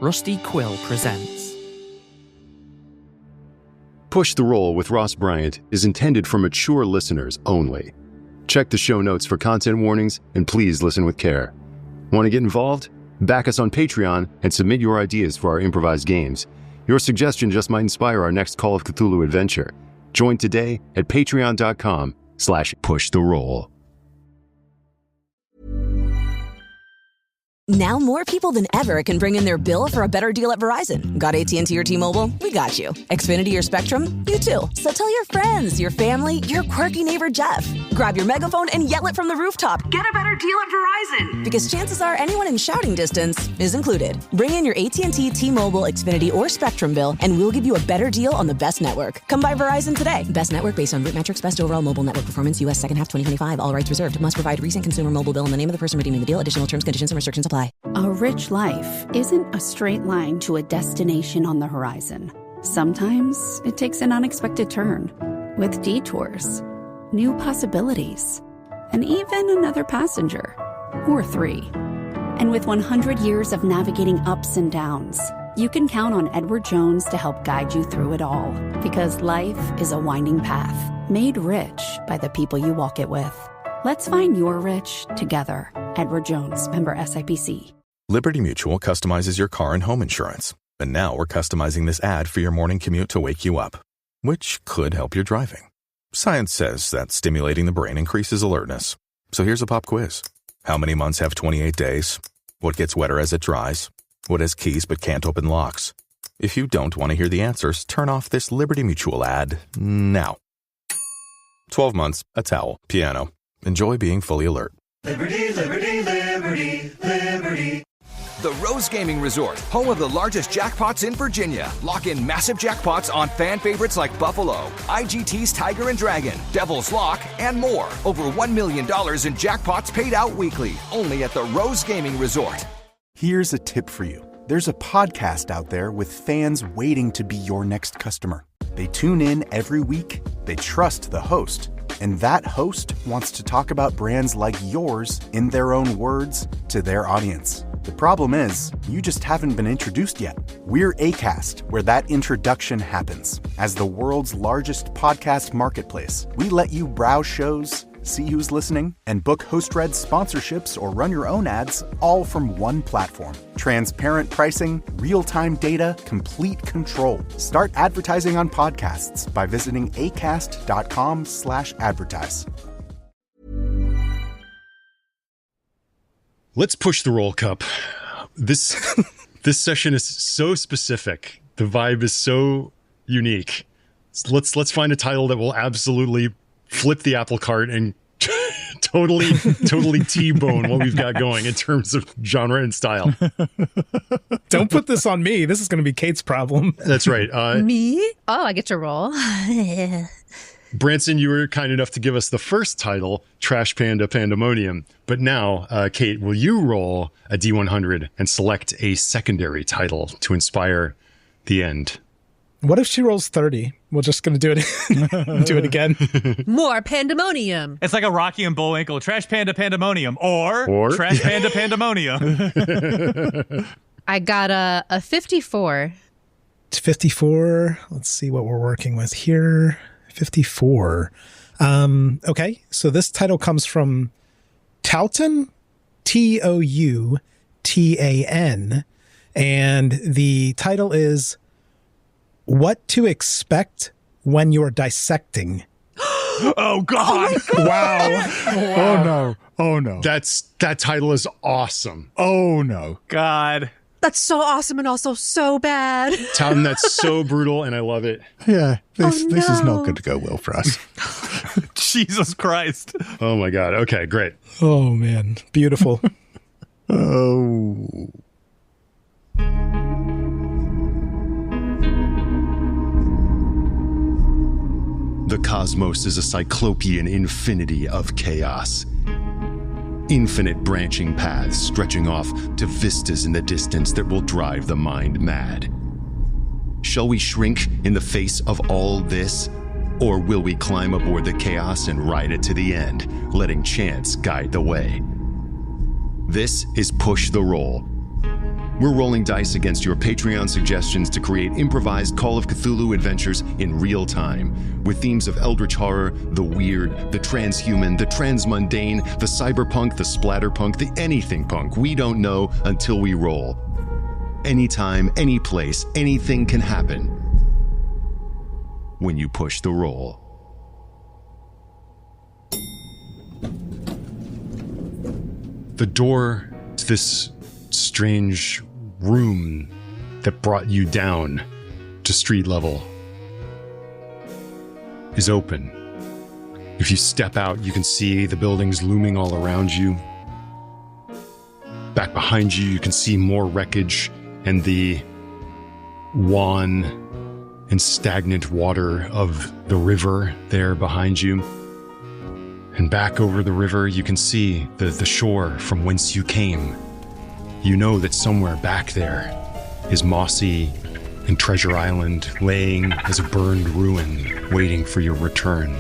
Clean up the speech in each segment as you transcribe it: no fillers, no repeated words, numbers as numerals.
Rusty Quill presents. Push the Roll with Ross Bryant is intended for mature listeners only. Check the show notes for content warnings, and please listen with care. Want to get involved? Back us on Patreon and submit your ideas for our improvised games. Your suggestion just might inspire our next Call of Cthulhu adventure. Join today at patreon.com/pushtheroll. Now more people than ever can bring in their bill for a better deal at Verizon. Got AT&T or T-Mobile? We got you. Xfinity or Spectrum? You too. So tell your friends, your family, your quirky neighbor Jeff. Grab your megaphone and yell it from the rooftop. Get a better deal at Verizon. Because chances are anyone in shouting distance is included. Bring in your AT&T, T-Mobile, Xfinity, or Spectrum bill, and we'll give you a better deal on the best network. Come by Verizon today. Best network based on root metrics, best overall mobile network performance, U.S. second half 2025. All rights reserved. Must provide recent consumer mobile bill in the name of the person redeeming the deal. Additional terms, conditions, and restrictions apply. A rich life isn't a straight line to a destination on the horizon. Sometimes it takes an unexpected turn with detours, new possibilities, and even another passenger or three. And with 100 years of navigating ups and downs, you can count on Edward Jones to help guide you through it all. Because life is a winding path made rich by the people you walk it with. Let's find your rich together. Edward Jones, member SIPC. Liberty Mutual customizes your car and home insurance. And now we're customizing this ad for your morning commute to wake you up, which could help your driving. Science says that stimulating the brain increases alertness. So here's a pop quiz. How many months have 28 days? What gets wetter as it dries? What has keys but can't open locks? If you don't want to hear the answers, turn off this Liberty Mutual ad now. 12 months, a towel, piano. Enjoy being fully alert. Liberty, liberty, liberty, liberty. The Rose Gaming Resort, home of the largest jackpots in Virginia. Lock in massive jackpots on fan favorites like Buffalo, IGT's Tiger and Dragon, Devil's Lock, and more. Over $1 million in jackpots paid out weekly, only at the Rose Gaming Resort. Here's a tip for you. There's a podcast out there with fans waiting to be your next customer. They tune in every week, they trust the host, and that host wants to talk about brands like yours in their own words to their audience. The problem is, you just haven't been introduced yet. We're Acast, where that introduction happens. As the world's largest podcast marketplace, we let you browse shows, see who's listening, and book host-read sponsorships or run your own ads, all from one platform. Transparent pricing, real-time data, complete control. Start advertising on podcasts by visiting acast.com/advertise. Let's push the roll, Cup. This session is so specific. The vibe is so unique. Let's find a title that will absolutely flip the apple cart and totally T-bone what we've got going in terms of genre and style. Don't put this on me. This is going to be Kate's problem. That's right. Me? Oh, I get to roll. Branson, you were kind enough to give us the first title, Trash Panda Pandemonium. But now, Kate, will you roll a D100 and select a secondary title to inspire the end? What if she rolls 30? We're just going to do it do it again. More Pandemonium. It's like a Rocky and Bullwinkle, Trash Panda Pandemonium, or Trash Panda Pandemonium. I got a 54. 54. Let's see what we're working with here. 54. Okay, so this title comes from Towtan, Toutan, and the title is What to Expect When You're Dissecting. Oh, God. Wow. Oh, no. That title is awesome. Oh, no. God. That's so awesome and also so bad. Tom, that's so brutal, and I love it. Yeah, this is not going to go well for us. Jesus Christ. Oh, my God. Okay, great. Oh, man. Beautiful. Oh. The cosmos is a cyclopean infinity of chaos. Infinite branching paths stretching off to vistas in the distance that will drive the mind mad. Shall we shrink in the face of all this? Or will we climb aboard the chaos and ride it to the end, letting chance guide the way? This is Push the Roll. We're rolling dice against your Patreon suggestions to create improvised Call of Cthulhu adventures in real time, with themes of eldritch horror, the weird, the transhuman, the transmundane, the cyberpunk, the splatterpunk, the anything punk. We don't know until we roll. Anytime, any place, anything can happen when you push the roll. The door to this strange room that brought you down to street level is open. If you step out, you can see the buildings looming all around you. Back behind you, you can see more wreckage and the wan and stagnant water of the river there behind you. And back over the river, you can see the shore from whence you came. You know that somewhere back there is Mossy and Treasure Island, laying as a burned ruin, waiting for your return.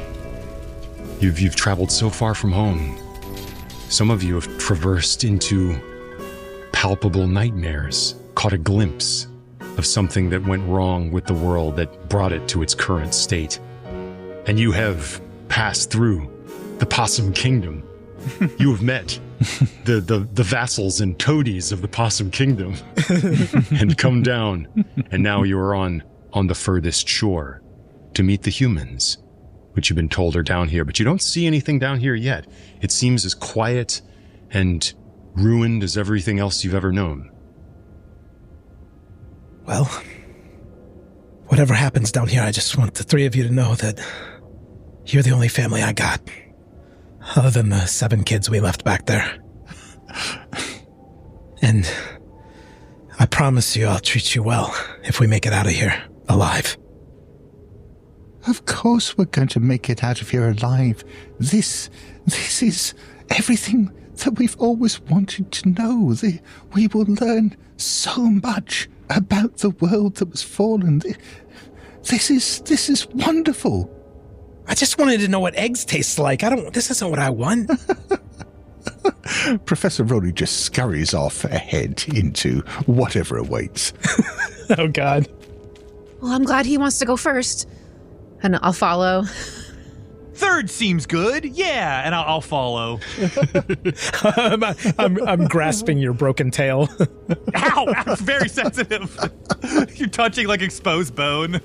You've traveled so far from home. Some of you have traversed into palpable nightmares, caught a glimpse of something that went wrong with the world that brought it to its current state. And you have passed through the Possum Kingdom. You have met the vassals and toadies of the Possum Kingdom and come down, and now you are on the furthest shore to meet the humans, which you've been told are down here, but you don't see anything down here yet. It seems as quiet and ruined as everything else you've ever known. Well, whatever happens down here, I just want the three of you to know that you're the only family I got, other than the 7 kids we left back there. And I promise you I'll treat you well if we make it out of here alive. Of course we're going to make it out of here alive. This is everything that we've always wanted to know. We will learn so much about the world that was fallen. This is wonderful. I just wanted to know what eggs taste like. This isn't what I want. Professor Rowley just scurries off ahead into whatever awaits. Oh, God. Well, I'm glad he wants to go first. And I'll follow. Third seems good. Yeah, and I'll follow. I'm grasping your broken tail. Ow! That's very sensitive. You're touching like exposed bone.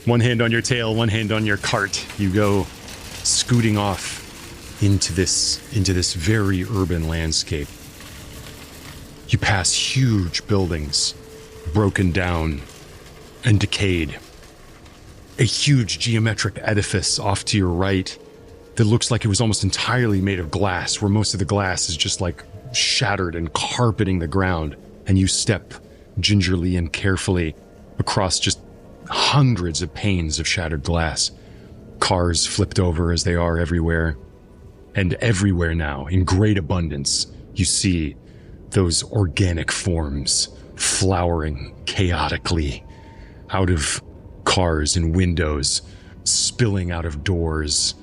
One hand on your tail, one hand on your cart. You go scooting off into this very urban landscape. You pass huge buildings, broken down and decayed. A huge geometric edifice off to your right that looks like it was almost entirely made of glass, where most of the glass is just like shattered and carpeting the ground. And you step gingerly and carefully across just hundreds of panes of shattered glass. Cars flipped over as they are everywhere. And everywhere now, in great abundance, you see those organic forms flowering chaotically out of cars and windows, spilling out of doors,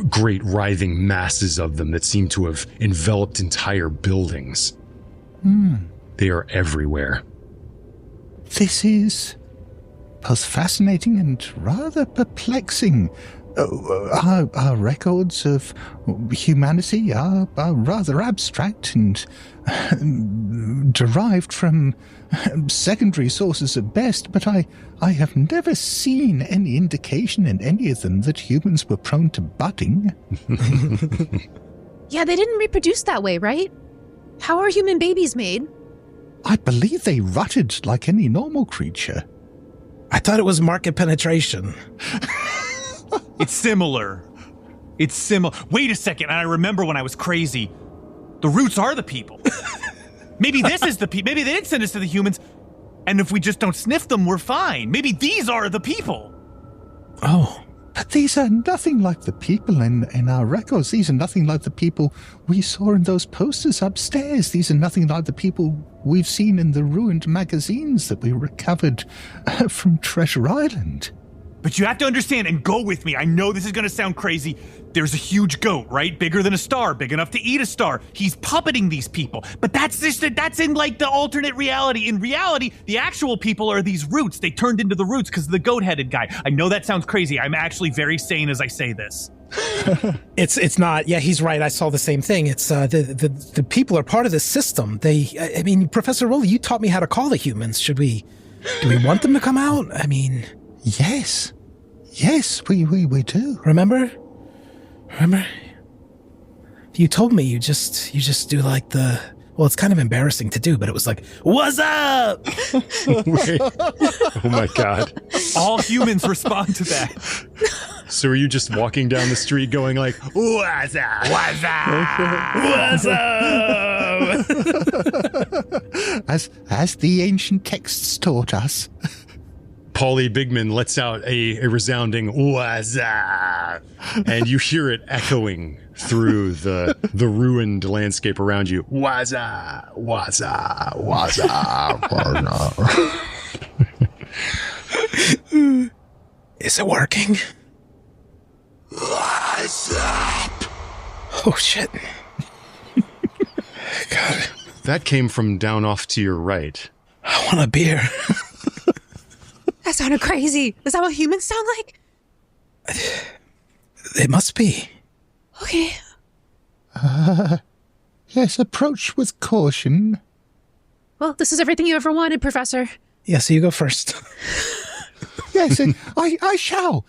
great writhing masses of them that seem to have enveloped entire buildings. They are everywhere. This is both fascinating and rather perplexing. Our records of humanity are rather abstract and derived from secondary sources at best, but I have never seen any indication in any of them that humans were prone to budding. Yeah, they didn't reproduce that way, right? How are human babies made? I believe they rutted like any normal creature. I thought it was market penetration. It's similar. Wait a second, I remember when I was crazy. The roots are the people. Maybe this is the people. Maybe they didn't send us to the humans, and if we just don't sniff them, we're fine. Maybe these are the people. Oh. But these are nothing like the people in our records. These are nothing like the people we saw in those posters upstairs. These are nothing like the people we've seen in the ruined magazines that we recovered from Treasure Island. But you have to understand and go with me. I know this is going to sound crazy. There's a huge goat, right? Bigger than a star, big enough to eat a star. He's puppeting these people. But that's in like the alternate reality. In reality, the actual people are these roots. They turned into the roots because of the goat-headed guy. I know that sounds crazy. I'm actually very sane as I say this. It's not. Yeah, he's right. I saw the same thing. It's the people are part of this system. I mean, Professor Rowley, you taught me how to call the humans. Do we want them to come out? I mean, yes, we do. Remember? You told me you just do like the. Well, it's kind of embarrassing to do, but it was like, "What's up?" Wait. Oh my God! All humans respond to that. So are you just walking down the street going like, "What's up? What's up? What's up?" As the ancient texts taught us. Paulie Bigman lets out a resounding "What's up?" and you hear it echoing through the ruined landscape around you. What's up? What's up? What's up? Is it working? What's up? Oh shit! God, that came from down off to your right. I want a beer. That sounded crazy. Is that what humans sound like? It must be. Okay. Yes, approach with caution. Well, this is everything you ever wanted, Professor. Yeah, so you go first. Yes, I shall.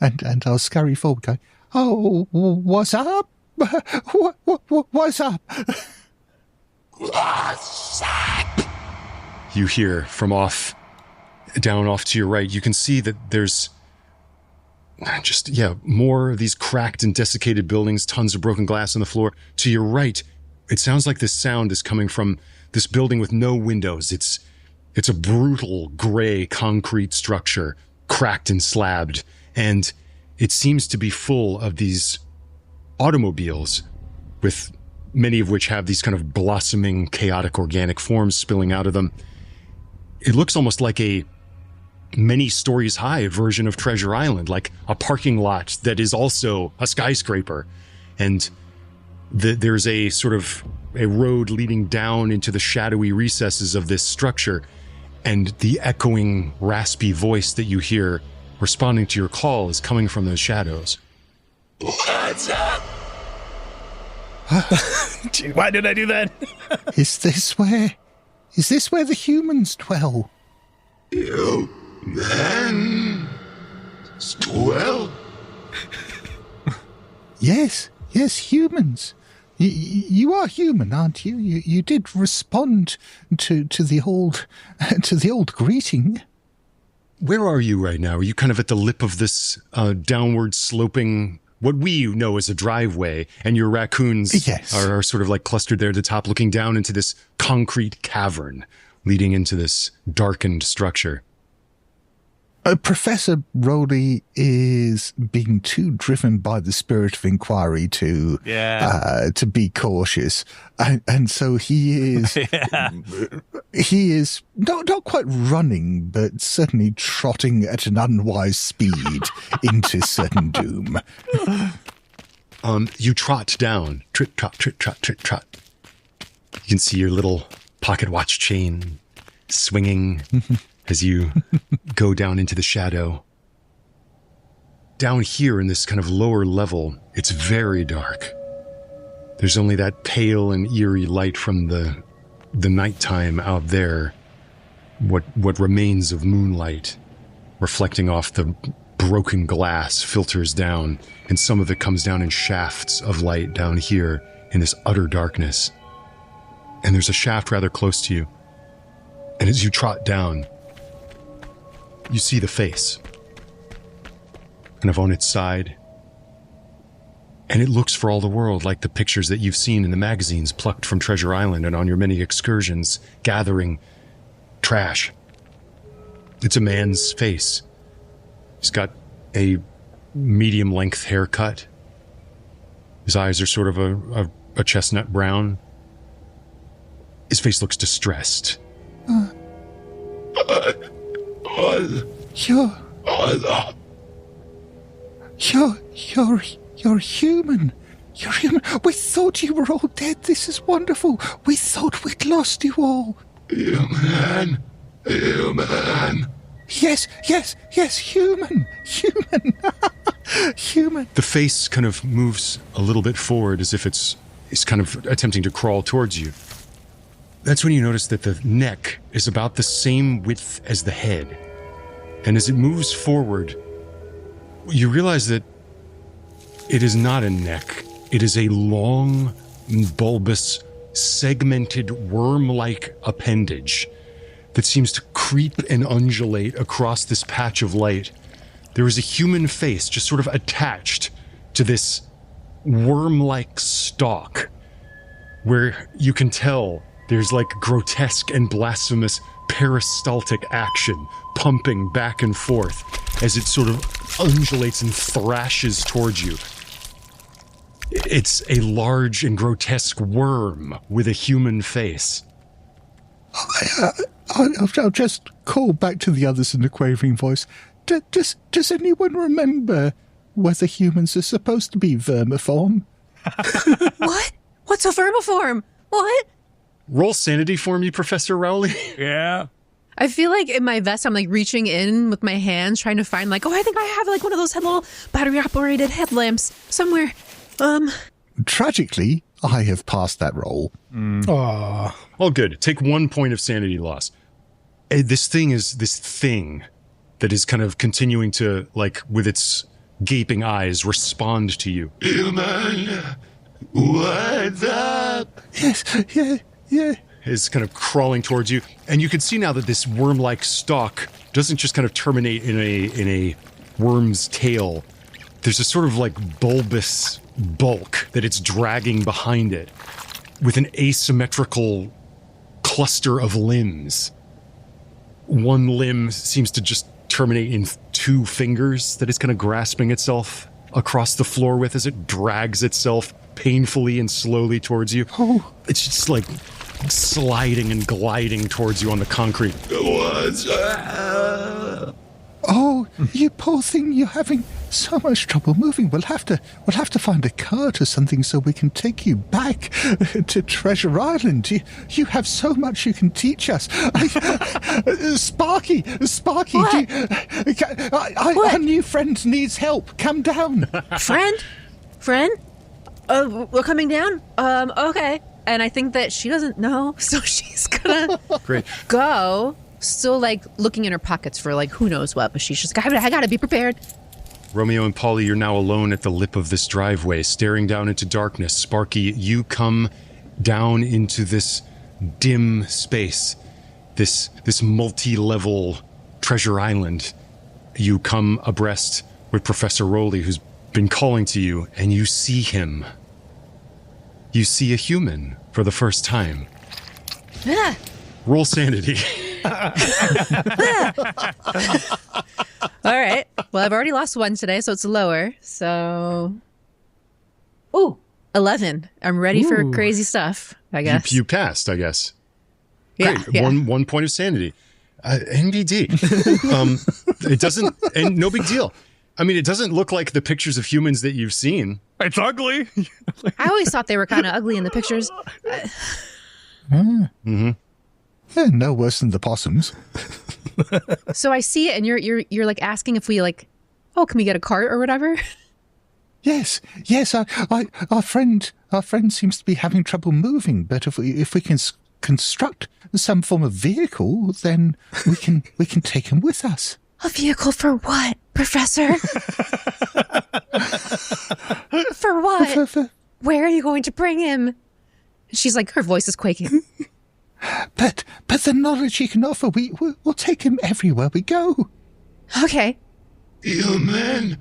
And I'll scurry forward going, "Oh, what's up? What's up?" What's up? You hear from down off to your right. You can see that there's more of these cracked and desiccated buildings, tons of broken glass on the floor. To your right, it sounds like this sound is coming from this building with no windows. It's a brutal gray concrete structure, cracked and slabbed, and it seems to be full of these automobiles, with many of which have these kind of blossoming, chaotic organic forms spilling out of them. It looks almost like a many stories high version of Treasure Island, like a parking lot that is also a skyscraper. And there's a sort of a road leading down into the shadowy recesses of this structure. And the echoing, raspy voice that you hear responding to your call is coming from those shadows. What's up? Why did I do that? Is this where the humans dwell? Humans dwell? Yes, humans. You are human, aren't you? You did respond to the old greeting. Where are you right now? Are you kind of at the lip of this downward sloping, what we know as a driveway, and your raccoons are sort of like clustered there at the top, looking down into this concrete cavern leading into this darkened structure? Professor Rowley is being too driven by the spirit of inquiry to be cautious, and so he is he is not quite running, but certainly trotting at an unwise speed into certain doom. You trot down, trot, trot, trot, trot, trot, trot. You can see your little pocket watch chain swinging as you go down into the shadow. Down here in this kind of lower level, it's very dark. There's only that pale and eerie light from the nighttime out there. What remains of moonlight reflecting off the broken glass filters down, and some of it comes down in shafts of light down here in this utter darkness. And there's a shaft rather close to you. And as you trot down, you see the face, kind of on its side. And it looks for all the world like the pictures that you've seen in the magazines plucked from Treasure Island and on your many excursions gathering trash. It's a man's face. He's got a medium-length haircut. His eyes are sort of a chestnut brown. His face looks You're human. You're human. We thought you were all dead. This is wonderful. We thought we'd lost you all. Human. Yes, human. Human. The face kind of moves a little bit forward as if it's kind of attempting to crawl towards you. That's when you notice that the neck is about the same width as the head. And as it moves forward, you realize that it is not a neck. It is a long, bulbous, segmented, worm-like appendage that seems to creep and undulate across this patch of light. There is a human face just sort of attached to this worm-like stalk, where you can tell there's like grotesque and blasphemous peristaltic action pumping back and forth as it sort of undulates and thrashes towards you. It's a large and grotesque worm with a human face. I'll just call back to the others in a quavering voice. Does anyone remember whether humans are supposed to be vermiform? What? What's a vermiform? What? Roll sanity for me, Professor Rowley. Yeah. I feel like in my vest, I'm like reaching in with my hands, trying to find like, I think I have like one of those little battery-operated headlamps somewhere. Tragically, I have passed that roll. Aww. All good. Take 1 point of sanity loss. This thing that is kind of continuing to, like, with its gaping eyes, respond to you. Human, what's up? Yes, yeah. Is kind of crawling towards you, and you can see now that this worm-like stalk doesn't just kind of terminate in a worm's tail. There's a sort of like bulbous bulk that it's dragging behind it with an asymmetrical cluster of limbs. One limb seems to just terminate in 2 fingers that it's kind of grasping itself across the floor with as it drags itself painfully and slowly towards you. Oh. It's just like sliding and gliding towards you on the concrete. Oh, you poor thing, you're having so much trouble moving. We'll have to find a cart or something so we can take you back to Treasure Island. You have so much you can teach us. Sparky, our new friend needs help. Come down. Friend? We're coming down? Okay. And I think that she doesn't know, so she's gonna Great. go, still like looking in her pockets for like who knows what, but she's just, I gotta be prepared. Romeo and Paulie, you're now alone at the lip of this driveway, staring down into darkness. Sparky, you come down into this dim space, this multi-level treasure island. You come abreast with Professor Rowley, who's been calling to you, and you see him. You see a human for the first time. Ah. Roll sanity. All right. Well, I've already lost 1 today, so it's lower. So, 11. I'm ready for crazy stuff, I guess. You passed, I guess. Yeah, Great. yeah. One point of sanity. NBD. It doesn't, and no big deal. I mean, it doesn't look like the pictures of humans that you've seen. It's ugly. I always thought they were kind of ugly in the pictures. Mm-hmm. Yeah, no worse than the possums. So I see it, and you're like asking if we like, can we get a cart or whatever? Yes. Our friend seems to be having trouble moving, but if we can construct some form of vehicle, then we can take him with us. A vehicle for what, Professor? For what? Where are you going to bring him? She's like, her voice is quaking. But the knowledge he can offer, we'll take him everywhere we go. Okay. Human.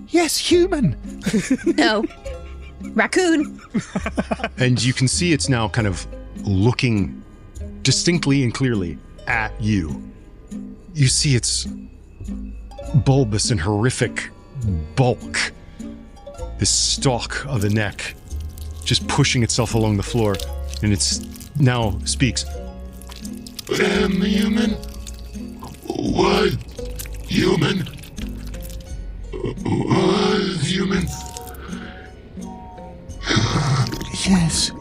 Yes, human. No. Raccoon. And you can see it's now kind of looking distinctly and clearly at you. You see its bulbous and horrific bulk. This stalk of the neck just pushing itself along the floor. And it's now speaks. Human? What Human. Human. Yes,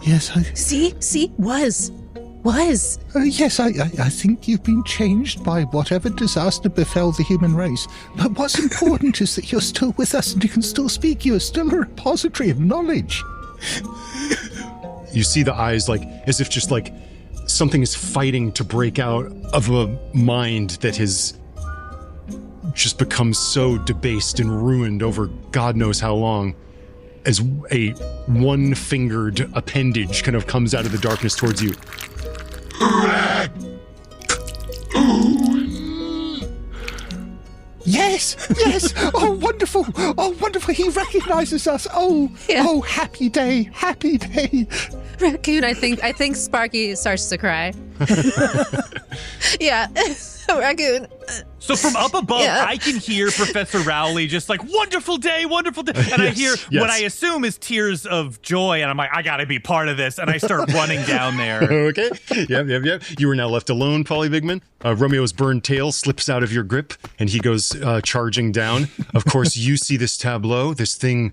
See? Was. Yes, I think you've been changed by whatever disaster befell the human race. But what's important is that you're still with us and you can still speak. You are still a repository of knowledge. You see the eyes like as if just like something is fighting to break out of a mind that has just become so debased and ruined over God knows how long, as a one-fingered appendage kind of comes out of the darkness towards you. Yes. Oh, wonderful. He recognizes us. Oh, happy day. Raccoon, I think Sparky starts to cry. Yeah, Raccoon. So from up above, I can hear Professor Rowley just like, wonderful day. And I hear what I assume is tears of joy. And I'm like, I got to be part of this. And I start running down there. Okay. Yep. You are now left alone, Paulie Bigman. Romeo's burned tail slips out of your grip and he goes charging down. Of course, you see this tableau, this thing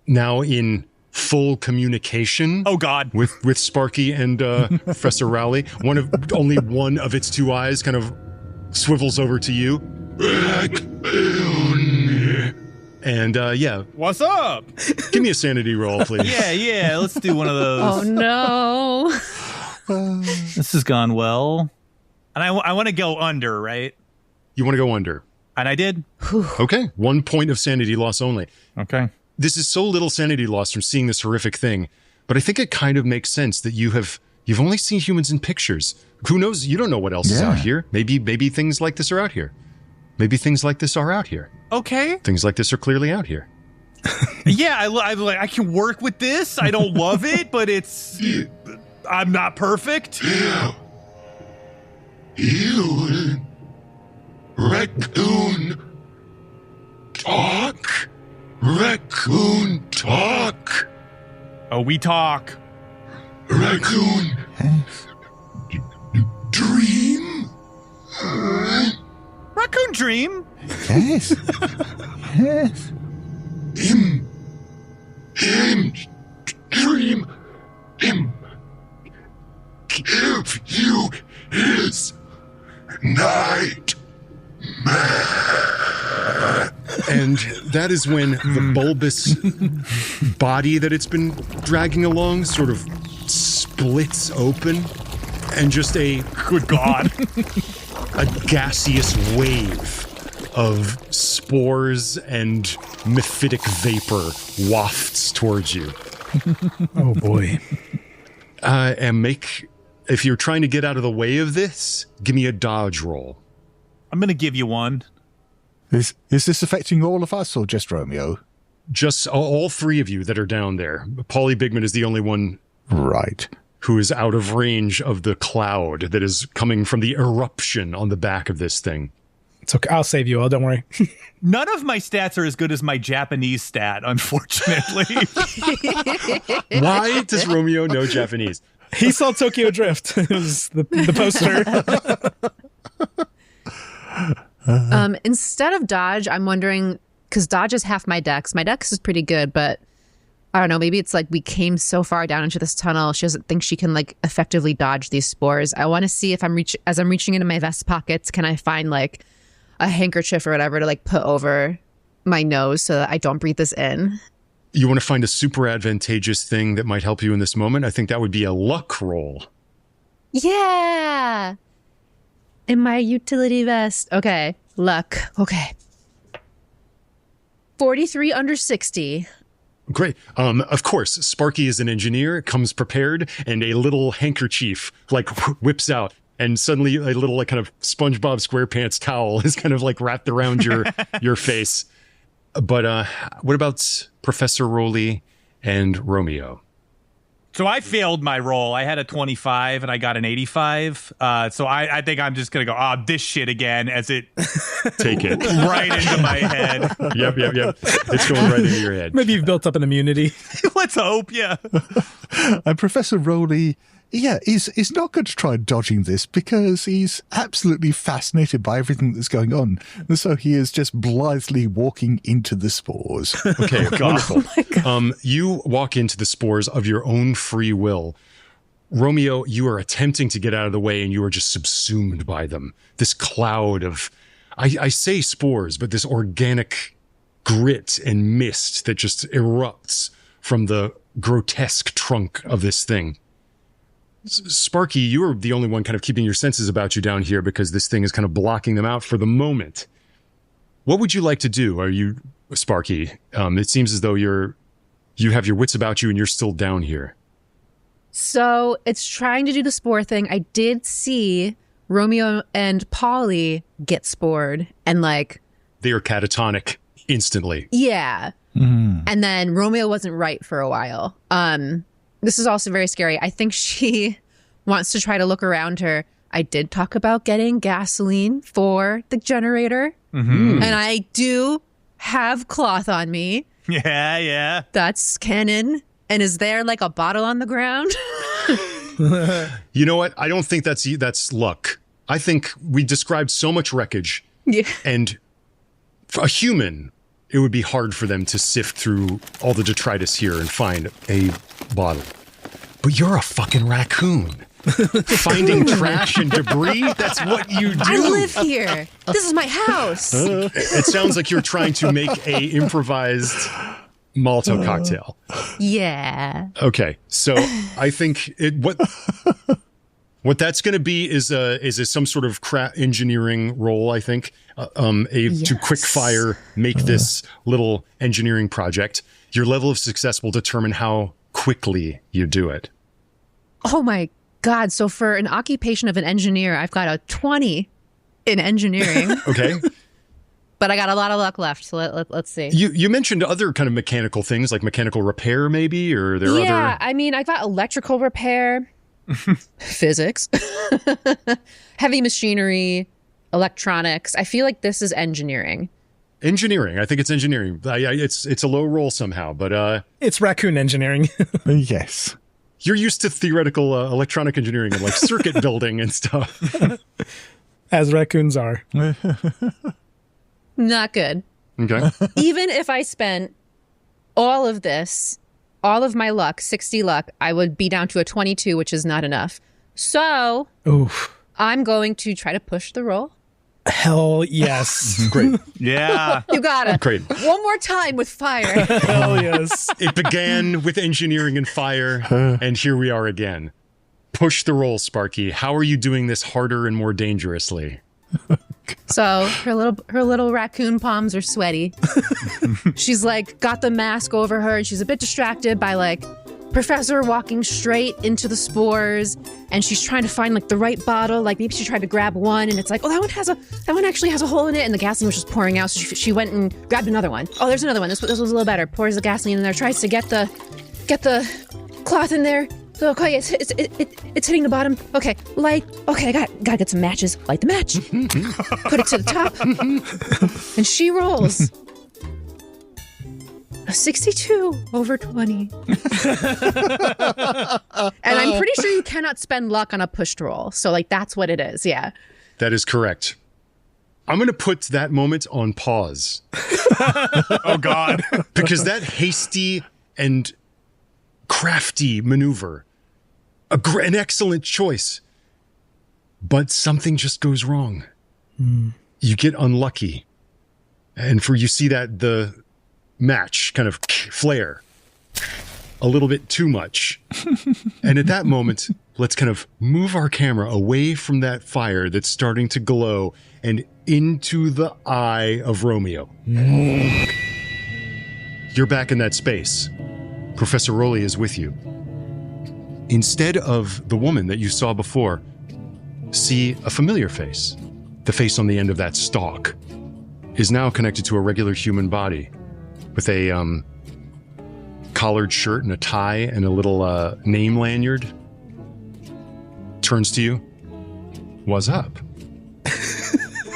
now in full communication. Oh God! With Sparky and Professor Rowley. Only one of its two eyes kind of swivels over to you. And what's up? Give me a sanity roll, please. Yeah. Let's do one of those. Oh no! This has gone well, and I want to go under, right? You want to go under, and I did. Okay, 1 point of sanity loss only. Okay. This is so little sanity loss from seeing this horrific thing, but I think it kind of makes sense that you've only seen humans in pictures. Who knows? You don't know what else is out here. Maybe things like this are out here. Maybe things like this are out here. Okay. Things like this are clearly out here. Yeah, I can work with this. I don't love it, but I'm not perfect. You, raccoon, talk. Raccoon, talk. Oh, we talk. Raccoon, dream. Raccoon dream. Yes. Him dream. Him give you his nightmare. And that is when the bulbous body that it's been dragging along sort of splits open, and just a gaseous wave of spores and mephitic vapor wafts towards you. Oh boy. And if you're trying to get out of the way of this, give me a dodge roll. I'm going to give you one. Is this affecting all of us or just Romeo? Just all three of you that are down there. Paulie Bigman is the only one who is out of range of the cloud that is coming from the eruption on the back of this thing. It's okay. I'll save you all. Don't worry. None of my stats are as good as my Japanese stat, unfortunately. Why does Romeo know Japanese? He saw Tokyo Drift. It was the poster. Instead of dodge, I'm wondering, because dodge is half my dex. My dex is pretty good, but I don't know, maybe it's like we came so far down into this tunnel, she doesn't think she can like effectively dodge these spores. I want to see if as I'm reaching into my vest pockets, can I find like a handkerchief or whatever to like put over my nose so that I don't breathe this in. You want to find a super advantageous thing that might help you in this moment? I think that would be a luck roll. Yeah. In my utility vest. Okay. Luck. Okay. 43 under 60. Great. Of course, Sparky is an engineer, comes prepared, and a little handkerchief like whips out. And suddenly a little like kind of SpongeBob SquarePants towel is kind of like wrapped around your face. But what about Professor Rowley and Romeo? So I failed my roll. I had a 25 and I got an 85. So I think I'm just going to go, this shit again as it... Take it. Right into my head. Yep. It's going right into your head. Maybe you've built up an immunity. Let's hope, yeah. Professor Rowley, is not going to try dodging this because he's absolutely fascinated by everything that's going on. And so he is just blithely walking into the spores. Okay, wonderful. You walk into the spores of your own free will. Romeo, you are attempting to get out of the way and you are just subsumed by them. This cloud of, I say spores, but this organic grit and mist that just erupts from the grotesque trunk of this thing. Sparky, you are the only one kind of keeping your senses about you down here because this thing is kind of blocking them out for the moment. What would you like to do? Are you, Sparky? It seems as though you have your wits about you and you're still down here. So it's trying to do the spore thing. I did see Romeo and Paulie get spored and they are catatonic instantly. Yeah. And then Romeo wasn't right for a while. This is also very scary. I think she wants to try to look around her. I did talk about getting gasoline for the generator. And I do have cloth on me. Yeah. That's canon. And is there a bottle on the ground? You know what? I don't think that's luck. I think we described so much wreckage. Yeah. And for a human, it would be hard for them to sift through all the detritus here and find a bottle. But you're a fucking raccoon. Finding trash and debris, that's what you do. I live here. This is my house. It sounds like you're trying to make a improvised Molotov cocktail. Yeah. Okay, so I think what that's going to be is some sort of engineering role. I think to quick fire make this little engineering project. Your level of success will determine how quickly you do it. Oh my God! So for an occupation of an engineer, I've got a 20 in engineering. Okay. But I got a lot of luck left, so let's see. You mentioned other kind of mechanical things, like mechanical repair, maybe, or there are other... Yeah, I mean, I got electrical repair, physics, heavy machinery, electronics. I feel like this is engineering. Engineering. I think it's engineering. It's a low roll somehow, but... It's raccoon engineering. Yes. You're used to theoretical electronic engineering and circuit building and stuff. As raccoons are. Not good. Okay. Even if I spent all of this, all of my luck, 60 luck, I would be down to a 22, which is not enough. So I'm going to try to push the roll. Hell yes. Great. Yeah. You got it. Great. One more time with fire. Hell yes. It began with engineering and fire, and here we are again. Push the roll, Sparky. How are you doing this harder and more dangerously? So her little raccoon palms are sweaty. She's got the mask over her and she's a bit distracted by Professor walking straight into the spores, and she's trying to find the right bottle. Maybe she tried to grab one and it's that one actually has a hole in it, and the gasoline was just pouring out, so she went and grabbed another one. Oh, there's another one. This was a little better. Pours the gasoline in there, tries to get the cloth in there. Okay, it's hitting the bottom. Okay, light. Okay, I gotta get some matches. Light the match. Put it to the top. And she rolls a 62 over 20. And I'm pretty sure you cannot spend luck on a pushed roll. So that's what it is. Yeah. That is correct. I'm going to put that moment on pause. Oh, God. Because that hasty and crafty maneuver, an excellent choice, but something just goes wrong. You get unlucky. And you see that the match kind of flare a little bit too much. And at that moment, let's kind of move our camera away from that fire that's starting to glow and into the eye of Romeo. You're back in that space. Professor Rowley is with you. Instead of the woman that you saw before, see a familiar face. The face on the end of that stalk is now connected to a regular human body with a collared shirt and a tie and a little name lanyard. Turns to you. What's up?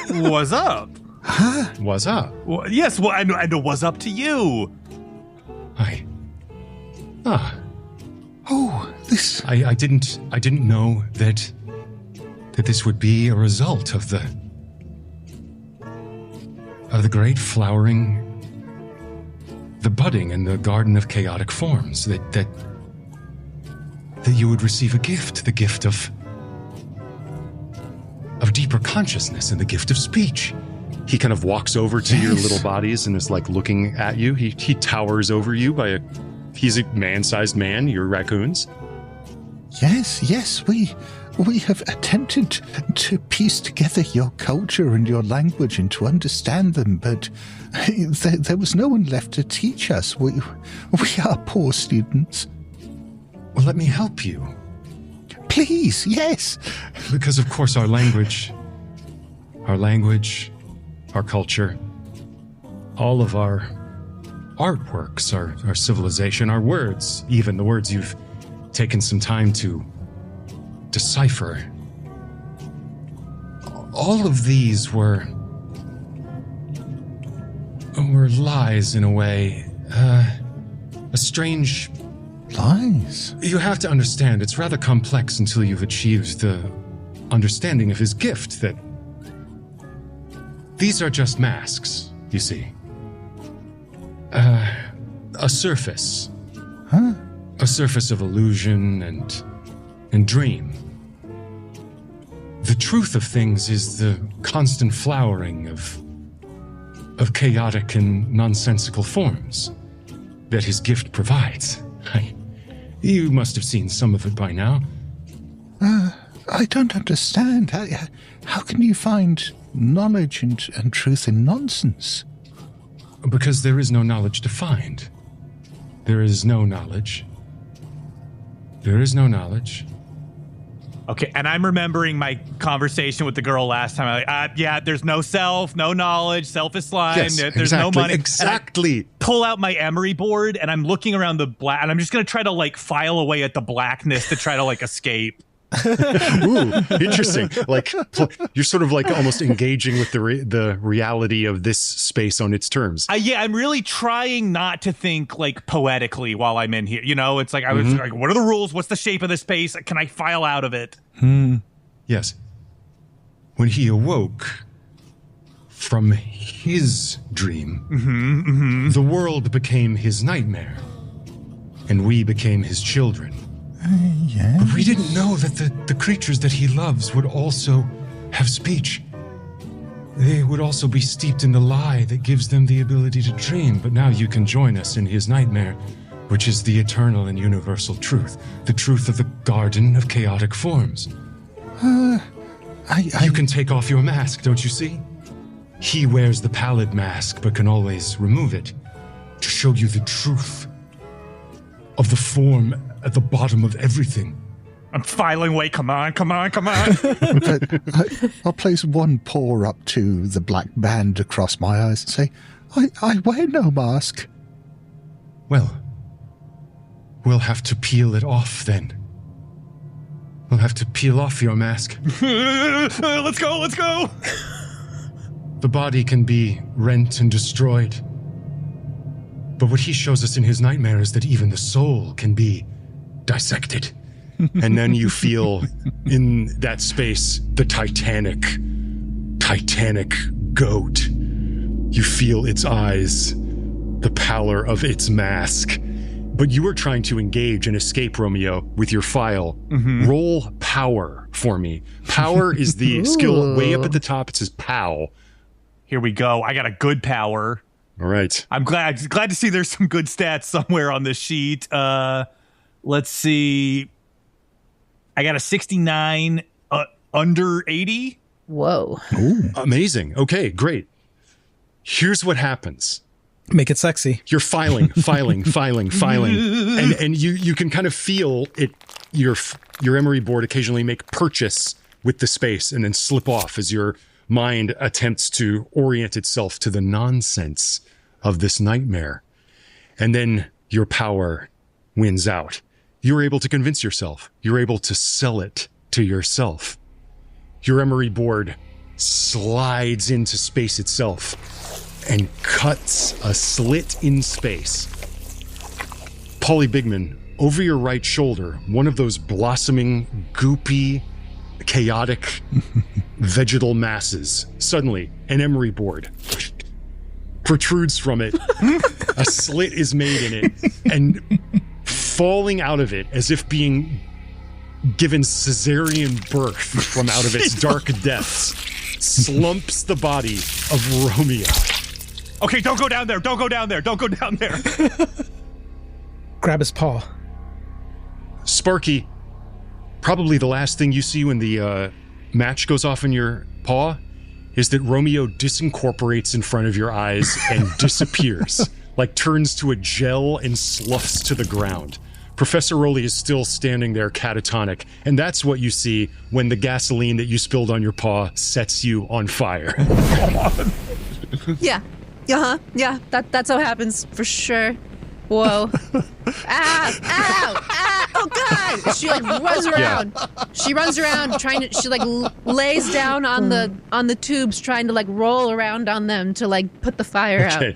What's up? Huh? What's up? Well, yes, well, I know what's up to you. Hi. Ah. Oh, This... I didn't know that this would be a result of the great flowering, the budding and the garden of chaotic forms, that you would receive a gift, the gift of deeper consciousness and the gift of speech. He kind of walks over to your little bodies and is like looking at you. He towers over you he's a man-sized man, you're raccoons. Yes, we have attempted to piece together your culture and your language and to understand them, but there was no one left to teach us. We are poor students. Well, let me help you. Please, yes. Because, of course, our language, our culture, all of our artworks, our civilization, our words, even the words you've taken some time to decipher. All of these were lies in a way. A strange... Lies? You have to understand, it's rather complex until you've achieved the understanding of his gift that these are just masks, you see. A surface. Huh? A surface of illusion and dream. The truth of things is the constant flowering of chaotic and nonsensical forms that his gift provides. You must have seen some of it by now. I don't understand. How can you find knowledge and truth in nonsense? Because there is no knowledge to find. There is no knowledge. There is no knowledge. Okay, and I'm remembering my conversation with the girl last time. I'm like, there's no self, no knowledge, self is slime, Yes, there's exactly, no money. Exactly. Pull out my emery board, and I'm looking around the black, and I'm just going to try to, like, file away at the blackness to try to, like, escape. Ooh, interesting. Like, you're sort of like almost engaging with the reality of this space on its terms. I'm really trying not to think, like, poetically while I'm in here. You know, it's like, I was like, what are the rules? What's the shape of the space? Can I file out of it? Yes. When he awoke from his dream, the world became his nightmare, and we became his children. Yes. But we didn't know that the creatures that he loves would also have speech. They would also be steeped in the lie that gives them the ability to dream. But now you can join us in his nightmare, which is the eternal and universal truth, the truth of the garden of chaotic forms. You can take off your mask, don't you see? He wears the pallid mask, but can always remove it to show you the truth of the form at the bottom of everything. I'm filing away. Come on. I'll place one paw up to the black band across my eyes and say, I wear no mask. Well, we'll have to peel it off then. We'll have to peel off your mask. Let's go. The body can be rent and destroyed. But what he shows us in his nightmare is that even the soul can be dissected. And then you feel in that space the titanic goat. You feel its eyes, the pallor of its mask. But you were trying to engage and escape, Romeo, with your file. Roll power for me. Power is the skill way up at the top. It says POW. Here we go. I got a good power. All right. I'm glad to see there's some good stats somewhere on this sheet. Let's see. I got a 69 under 80. Whoa. Ooh. Amazing. Okay, great. Here's what happens. Make it sexy. You're filing. And you can kind of feel it, your emery board occasionally make purchase with the space and then slip off as your mind attempts to orient itself to the nonsense of this nightmare. And then your power wins out. You're able to convince yourself. You're able to sell it to yourself. Your emery board slides into space itself and cuts a slit in space. Paulie Bigman over your right shoulder, one of those blossoming, goopy, chaotic vegetal masses. Suddenly, an emery board protrudes from it. A slit is made in it, and falling out of it as if being given cesarean birth from out of its dark depths, slumps the body of Romeo. Okay, don't go down there. Don't go down there. Don't go down there. Grab his paw. Sparky, probably the last thing you see when the match goes off in your paw is that Romeo disincorporates in front of your eyes and disappears, like turns to a gel and sloughs to the ground. Professor Rowley is still standing there catatonic, and that's what you see when the gasoline that you spilled on your paw sets you on fire. Yeah. Uh-huh. Yeah, that's how it happens for sure. Whoa. Ow! Ow! Ow! Oh God! She like runs around. Yeah. She runs around trying to. She like lays down on the tubes, trying to like roll around on them to like put the fire out.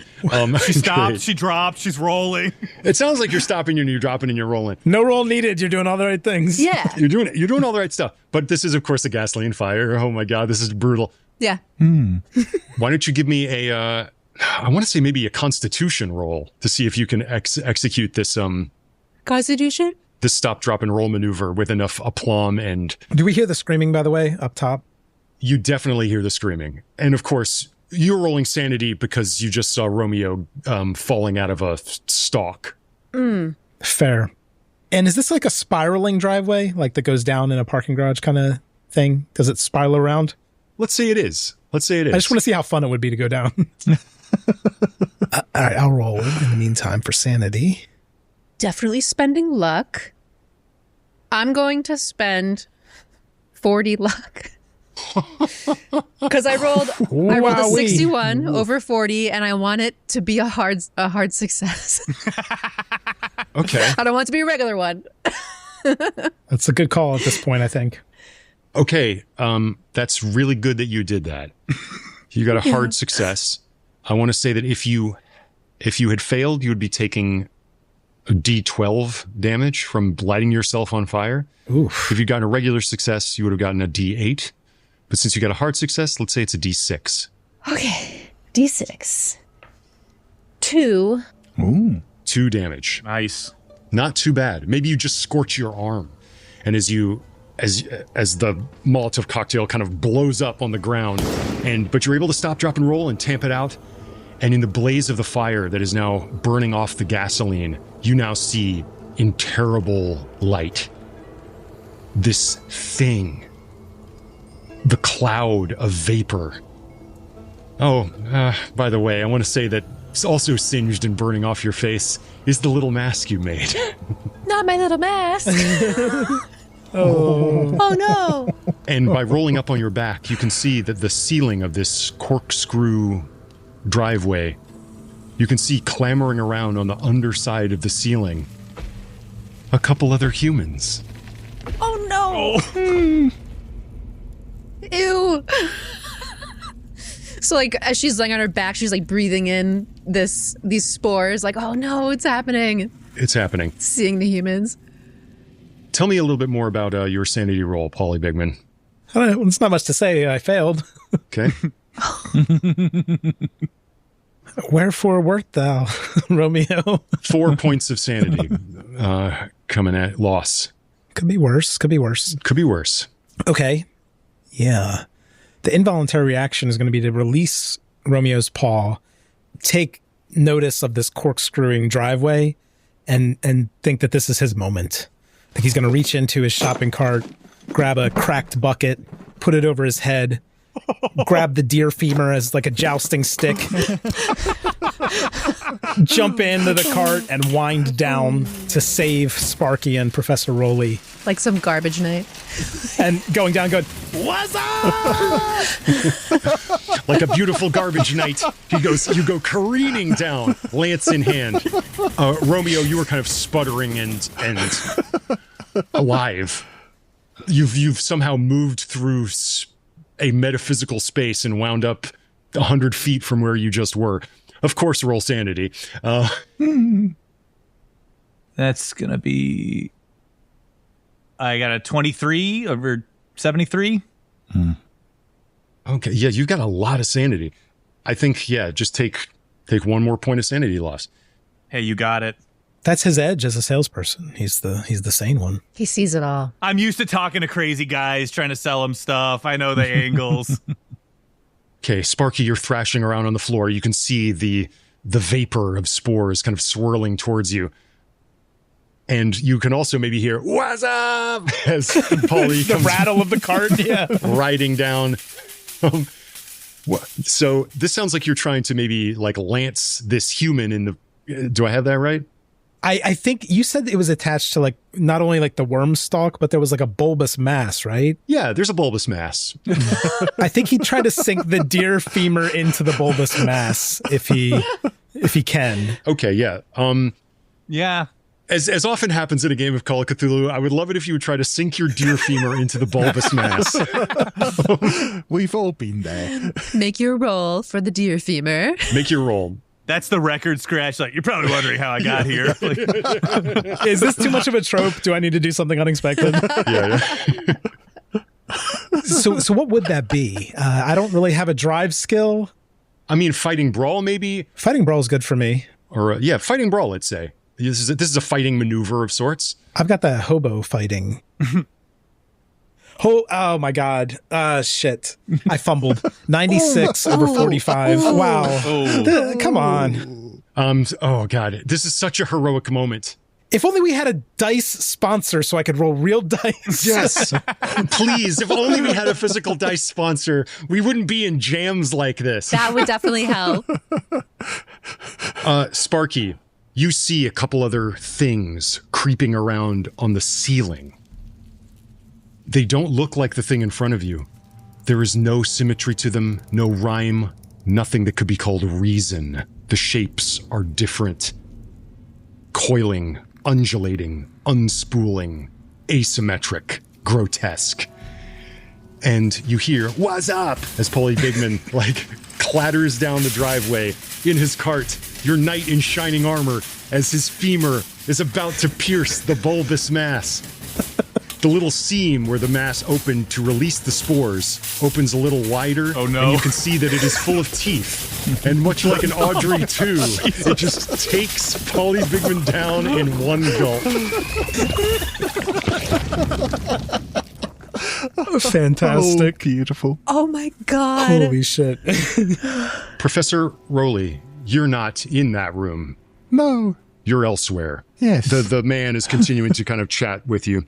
She stops. She drops. She's rolling. It sounds like you're stopping and you're dropping and you're rolling. No roll needed. You're doing all the right things. Yeah. You're doing all the right stuff. But this is of course a gasoline fire. Oh my God, this is brutal. Yeah. Why don't you give me a? I want to say maybe a Constitution roll to see if you can execute this Constitution? This stop, drop, and roll maneuver with enough aplomb and... Do we hear the screaming, by the way, up top? You definitely hear the screaming. And of course, you're rolling sanity because you just saw Romeo falling out of a stalk. Fair. And is this like a spiraling driveway, like that goes down in a parking garage kind of thing? Does it spiral around? Let's say it is. I just want to see how fun it would be to go down. All right, I'll roll in the meantime for sanity. Definitely spending luck. I'm going to spend 40 luck. Because I rolled a 61 over 40, and I want it to be a hard success. Okay. I don't want it to be a regular one. That's a good call at this point, I think. Okay, that's really good that you did that. You got a hard success. I want to say that if you had failed, you would be taking a D12 damage from lighting yourself on fire. Oof. If you'd gotten a regular success, you would have gotten a D8. But since you got a hard success, let's say it's a D6. Okay, D6. 2. Ooh. 2 damage. Nice. Not too bad. Maybe you just scorch your arm, and as the Molotov cocktail kind of blows up on the ground, but you're able to stop, drop, and roll and tamp it out. And in the blaze of the fire that is now burning off the gasoline, you now see in terrible light this thing, the cloud of vapor. Oh, by the way, I want to say that it's also singed and burning off your face is the little mask you made. Not my little mask. Oh no. And by rolling up on your back, you can see that the ceiling of this corkscrew driveway, you can see clamoring around on the underside of the ceiling a couple other humans. Oh no. Ew. So like as she's laying on her back, she's like breathing in these spores, like, oh no, it's happening. It's happening. Seeing the humans. Tell me a little bit more about your sanity roll, Paulie Bigman. I don't know, it's not much to say. I failed. Okay. Wherefore wert thou, Romeo? 4 points of sanity coming at loss. Could be worse. Could be worse. Okay. Yeah. The involuntary reaction is going to be to release Romeo's paw, take notice of this corkscrewing driveway, and think that this is his moment. Like he's going to reach into his shopping cart, grab a cracked bucket, put it over his head, grab the deer femur as like a jousting stick, jump into the cart and wind down to save Sparky and Professor Rowley. Like some garbage night. And going down going, what's up? Like a beautiful garbage night. You go careening down, lance in hand. Romeo, you were kind of sputtering and alive. You've somehow moved through a metaphysical space and wound up 100 feet from where you just were. Of course, roll sanity. That's going to be... I got a 23 over 73. Okay, yeah, you got a lot of sanity. I think, yeah, just take one more point of sanity loss. Hey, you got it. That's his edge as a salesperson. He's the sane one. He sees it all. I'm used to talking to crazy guys, trying to sell them stuff. I know the angles. Okay, Sparky, you're thrashing around on the floor. You can see the vapor of spores kind of swirling towards you. And you can also maybe hear, "What's up?" as Paulie the rattle of the cart, yeah, riding down. So this sounds like you're trying to maybe like lance this human in the... Do I have that right? I think you said it was attached to like not only like the worm stalk, but there was like a bulbous mass, right? Yeah, there's a bulbous mass. I think he tried to sink the deer femur into the bulbous mass if he can. Okay, yeah. Yeah. As often happens in a game of Call of Cthulhu, I would love it if you would try to sink your deer femur into the bulbous mass. We've all been there. Make your roll for the deer femur. Make your roll. That's the record scratch. Like, you're probably wondering how I got here. Is this too much of a trope? Do I need to do something unexpected? Yeah. So what would that be? I don't really have a drive skill. I mean, fighting brawl, maybe? Fighting brawl is good for me. Or, fighting brawl, let's say. This is a fighting maneuver of sorts. I've got the hobo fighting. Oh my God. Shit. I fumbled. 96 over 45. Wow. Come on. Oh God. This is such a heroic moment. If only we had a dice sponsor so I could roll real dice. Yes. Please. If only we had a physical dice sponsor, we wouldn't be in jams like this. That would definitely help. Sparky, you see a couple other things creeping around on the ceiling. They don't look like the thing in front of you. There is no symmetry to them, no rhyme, nothing that could be called reason. The shapes are different. Coiling, undulating, unspooling, asymmetric, grotesque. And you hear, "What's up?" as Paulie Bigman, clatters down the driveway in his cart, your knight in shining armor, as his femur is about to pierce the bulbous mass. The little seam where the mass opened to release the spores opens a little wider. Oh, no. And you can see that it is full of teeth. And much like an Audrey 2, it just takes Paulie Bigman down in one gulp. Fantastic. Oh, beautiful. Oh my God. Holy shit. Professor Rowley, you're not in that room. No. You're elsewhere. Yes. The man is continuing to kind of chat with you.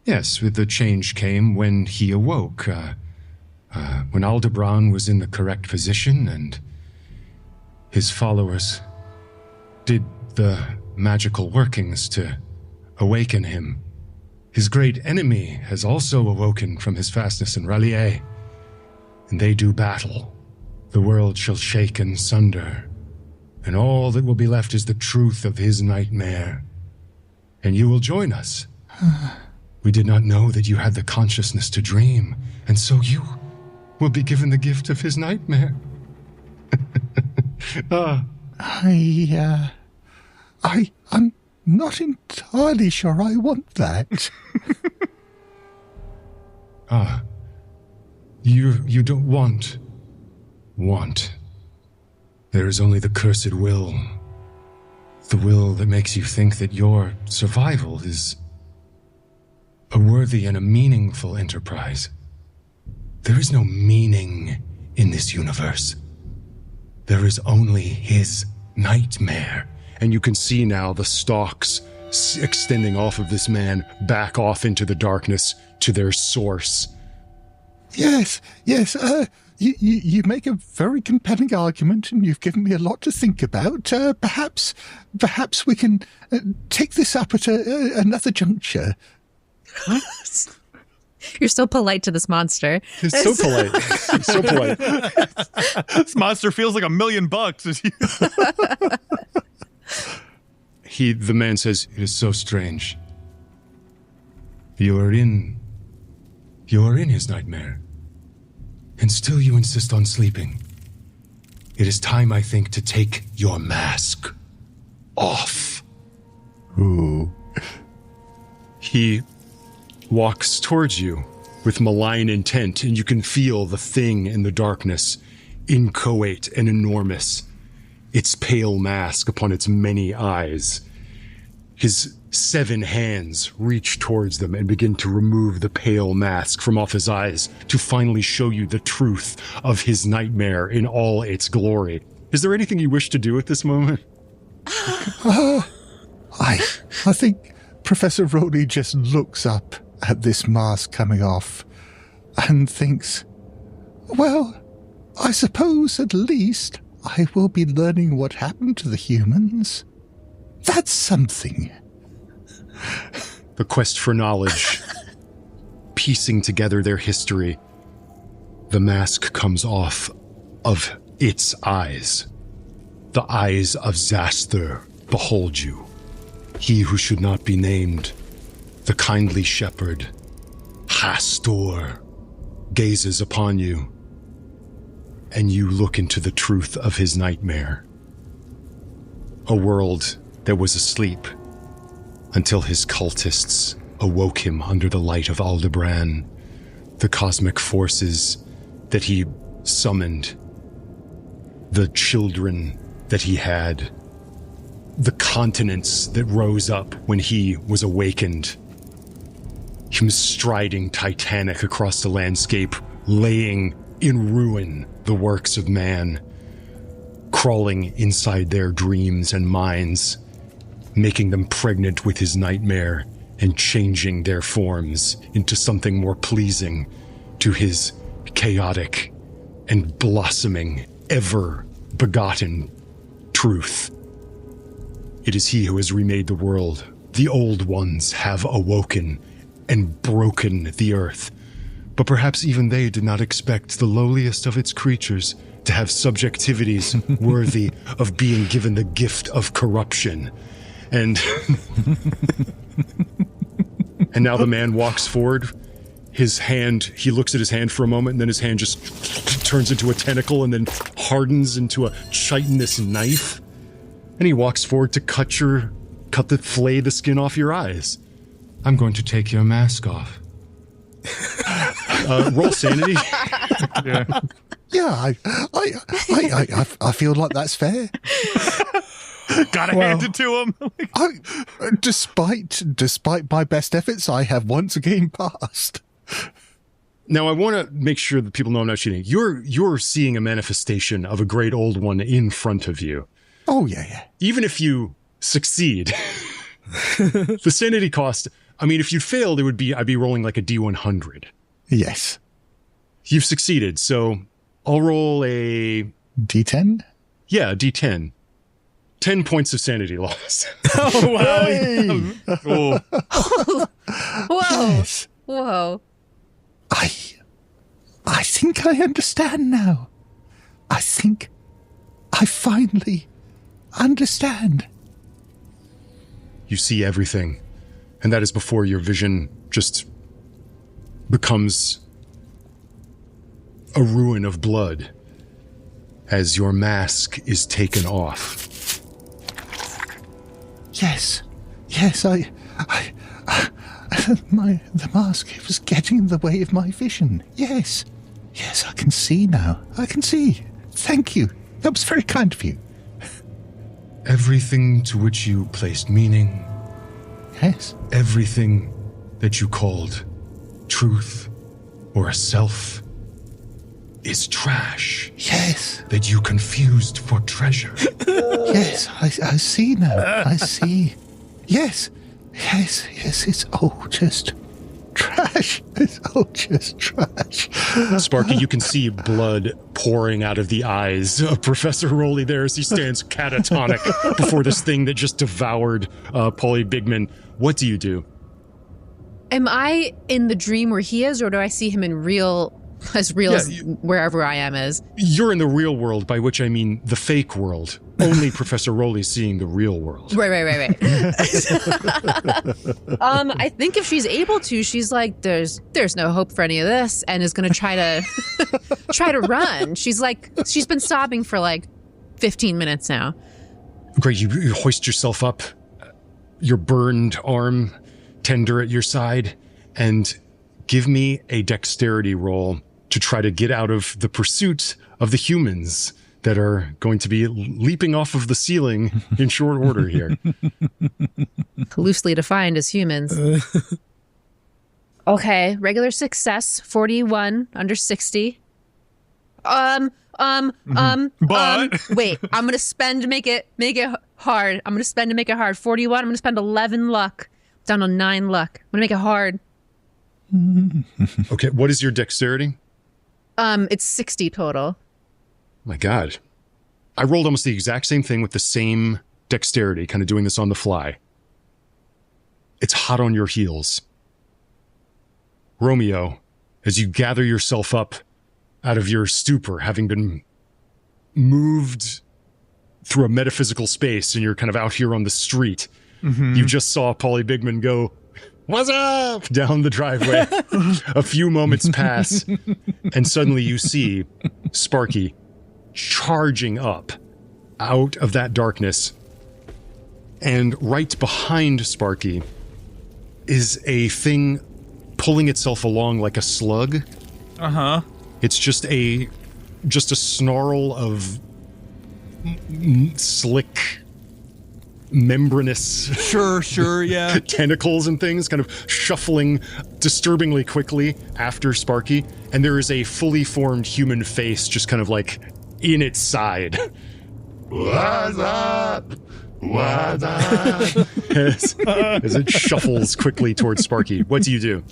Yes, the change came when he awoke. When Aldebaran was in the correct position and his followers did the magical workings to awaken him. His great enemy has also awoken from his fastness in Rallier, and they do battle. The world shall shake and sunder, and all that will be left is the truth of his nightmare. And you will join us. We did not know that you had the consciousness to dream, and so you will be given the gift of his nightmare. I'm not entirely sure I want that. You don't want. There is only the cursed will. The will that makes you think that your survival is a worthy and a meaningful enterprise. There is no meaning in this universe. There is only his nightmare. And you can see now the stalks extending off of this man back off into the darkness to their source. Yes. You make a very compelling argument, and you've given me a lot to think about. Perhaps we can take this up at another juncture. You're so polite to this monster. He's so polite. He's so polite. This monster feels like $1 million. The man says, "It is so strange. You are in his nightmare. And still you insist on sleeping. It is time, I think, to take your mask off." Ooh. He walks towards you with malign intent, and you can feel the thing in the darkness, inchoate and enormous, its pale mask upon its many eyes. His 7 hands reach towards them and begin to remove the pale mask from off his eyes to finally show you the truth of his nightmare in all its glory. Is there anything you wish to do at this moment? I think Professor Rowley just looks up at this mask coming off and thinks, well, I suppose at least I will be learning what happened to the humans. That's something. The quest for knowledge, piecing together their history. The mask comes off of its eyes. The eyes of Zaster behold you. He who should not be named, the kindly shepherd, Hastor, gazes upon you, and you look into the truth of his nightmare. A world that was asleep until his cultists awoke him under the light of Aldebaran, the cosmic forces that he summoned, the children that he had, the continents that rose up when he was awakened, him striding titanic across the landscape, laying in ruin the works of man, crawling inside their dreams and minds, making them pregnant with his nightmare and changing their forms into something more pleasing to his chaotic and blossoming, ever-begotten truth. It is he who has remade the world. The old ones have awoken and broken the earth. But perhaps even they did not expect the lowliest of its creatures to have subjectivities worthy of being given the gift of corruption. And and now the man walks forward. His hand, he looks at his hand for a moment, and then his hand just turns into a tentacle and then hardens into a chitinous knife. And he walks forward to flay the skin off your eyes. I'm going to take your mask off. Roll sanity. Yeah, I feel like that's fair. Gotta hand it to him. Despite my best efforts, I have once again passed. Now, I want to make sure that people know I'm not cheating. You're seeing a manifestation of a great old one in front of you. Oh, yeah. Even if you succeed, the sanity cost, I mean, if you failed, I'd be rolling like a D100. Yes. You've succeeded, so I'll roll a... D10? Yeah, D10. 10 points of sanity loss. Oh, wow. Hey. Oh. Whoa. Yes. Whoa. I think I understand now. I think I finally understand. You see everything, and that is before your vision just becomes a ruin of blood as your mask is taken off. Yes, the mask was getting in the way of my vision. Yes, I can see now. I can see. Thank you. That was very kind of you. Everything to which you placed meaning. Yes. Everything that you called truth or a self is trash. Yes. That you confused for treasure. Yes, I see now. I see. Yes, it's all just trash. It's all just trash. Sparky, you can see blood pouring out of the eyes of Professor Rowley there as he stands catatonic before this thing that just devoured Paulie Bigman. What do you do? Am I in the dream where he is, or do I see him in as wherever I am is? You're in the real world, by which I mean the fake world. Only Professor Rowley's seeing the real world. Right. I think if she's able to, she's like, there's no hope for any of this, and is going to try to run. She's been sobbing for like 15 minutes now. Great, you hoist yourself up. your burned arm tender at your side, and give me a dexterity roll to try to get out of the pursuit of the humans that are going to be leaping off of the ceiling in short order here. Loosely defined as humans. Okay, regular success, 41 under 60. Wait, I'm gonna spend to make it hard. I'm gonna spend to make it hard. 41. I'm gonna spend 11 luck. Down to 9 luck. I'm gonna make it hard. Okay, what is your dexterity? It's 60 total. My God. I rolled almost the exact same thing with the same dexterity, kind of doing this on the fly. It's hot on your heels. Romeo, as you gather yourself up out of your stupor, having been moved through a metaphysical space, and you're kind of out here on the street, you just saw Paulie Bigman go, "What's up?" down the driveway. A few moments pass, and suddenly you see Sparky charging up out of that darkness. And right behind Sparky is a thing pulling itself along like a slug. It's just a snarl of slick, membranous yeah, tentacles and things kind of shuffling disturbingly quickly after Sparky, and there is a fully formed human face just kind of like in its side. What's up? What's up? as it shuffles quickly towards Sparky. What do you do?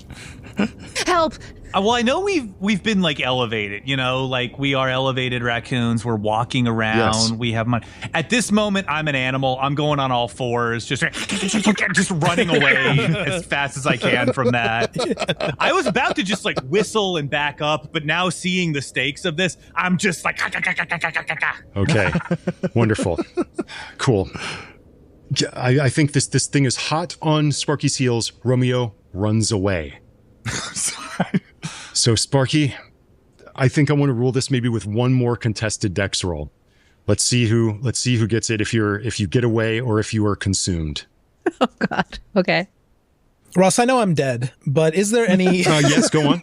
Help! Well, I know we've been like elevated, you know, like we are elevated raccoons. We're walking around. Yes. We have money. At this moment, I'm an animal. I'm going on all fours, just running away as fast as I can from that. I was about to just like whistle and back up, but now seeing the stakes of this, I'm just like. Okay, wonderful, cool. I think this thing is hot on Sparky's heels. Romeo runs away. So Sparky, I think I want to rule this maybe with one more contested dex roll. Let's see who gets it if you get away or if you are consumed. Oh God. Okay. Ross, I know I'm dead, but is there any? Yes, go on.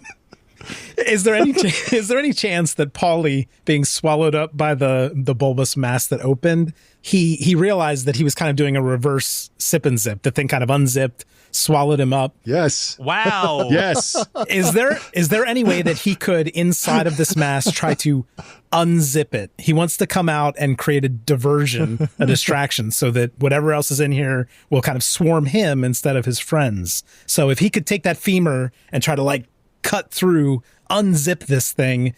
Is there any chance that Paulie, being swallowed up by the bulbous mass that opened, he realized that he was kind of doing a reverse sip and zip? The thing kind of unzipped, swallowed him up. Yes. Wow. Yes. Is there any way that he could, inside of this mass, try to unzip it? He wants to come out and create a diversion, a distraction, so that whatever else is in here will kind of swarm him instead of his friends. So if he could take that femur and try to like cut through, unzip this thing,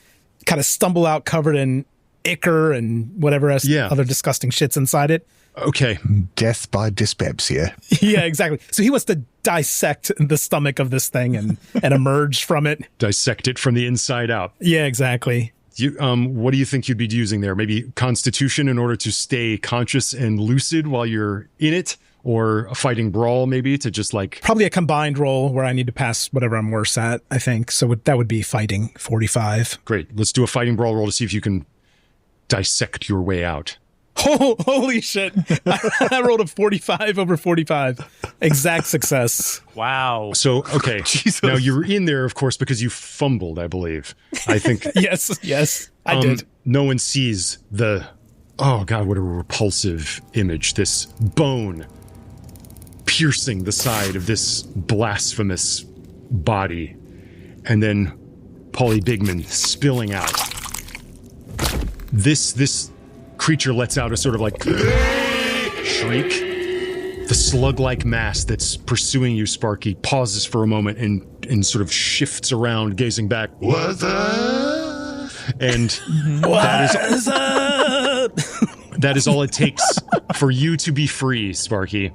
kind of stumble out covered in ichor and whatever else, other disgusting shit's inside it. Okay. Death by dyspepsia. Yeah, exactly. So he wants to dissect the stomach of this thing and emerge from it. Dissect it from the inside out. Yeah, exactly. What do you think you'd be using there? Maybe Constitution in order to stay conscious and lucid while you're in it? Or a fighting brawl, maybe, to just like... Probably a combined roll where I need to pass whatever I'm worse at, I think. So that would be fighting 45. Great. Let's do a fighting brawl roll to see if you can dissect your way out. Oh, holy shit. I rolled a 45 over 45. Exact success. Wow. So, okay. Jesus. Now, you're in there, of course, because you fumbled, I believe. I think... Yes, I did. No one sees the... Oh, God, what a repulsive image. This bone piercing the side of this blasphemous body. And then Paulie Bigman spilling out. This creature lets out a sort of like shriek. The slug-like mass that's pursuing you, Sparky, pauses for a moment and sort of shifts around, gazing back. What's up? And that is all it takes for you to be free, Sparky.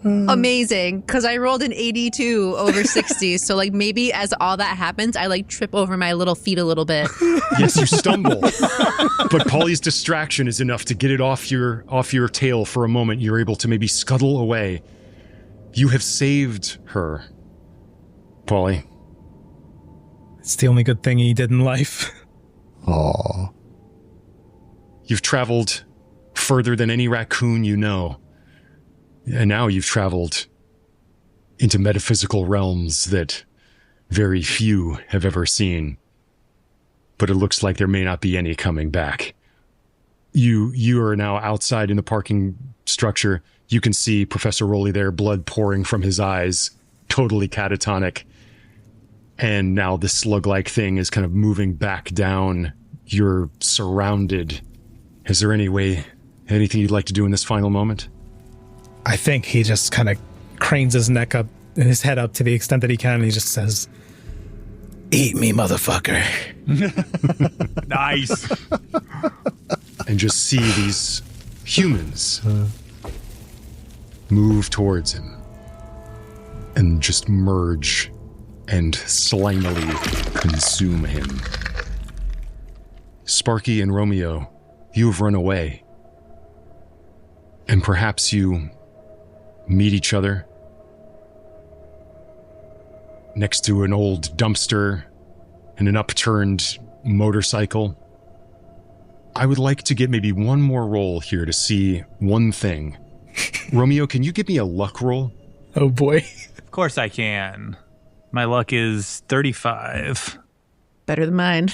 Amazing, because I rolled an 82 over 60, so like maybe as all that happens, I like trip over my little feet a little bit. Yes, you stumble, but Paulie's distraction is enough to get it off your tail for a moment. You're able to maybe scuttle away. You have saved her, Paulie. It's the only good thing he did in life. Aww. You've traveled further than any raccoon you know. And now you've traveled into metaphysical realms that very few have ever seen. But it looks like there may not be any coming back. You are now outside in the parking structure. You can see Professor Rowley there, blood pouring from his eyes, totally catatonic. And now this slug-like thing is kind of moving back down. You're surrounded. Is there anything you'd like to do in this final moment? I think he just kind of cranes his neck up, his head up to the extent that he can, and he just says, "Eat me, motherfucker." Nice. And just see these humans move towards him and just merge and slimily consume him. Sparky and Romeo, you have run away. And perhaps you meet each other next to an old dumpster and an upturned motorcycle. I would like to get maybe one more roll here to see one thing. Romeo, can you give me a luck roll? Oh boy. Of course I can. My luck is 35. Better than mine.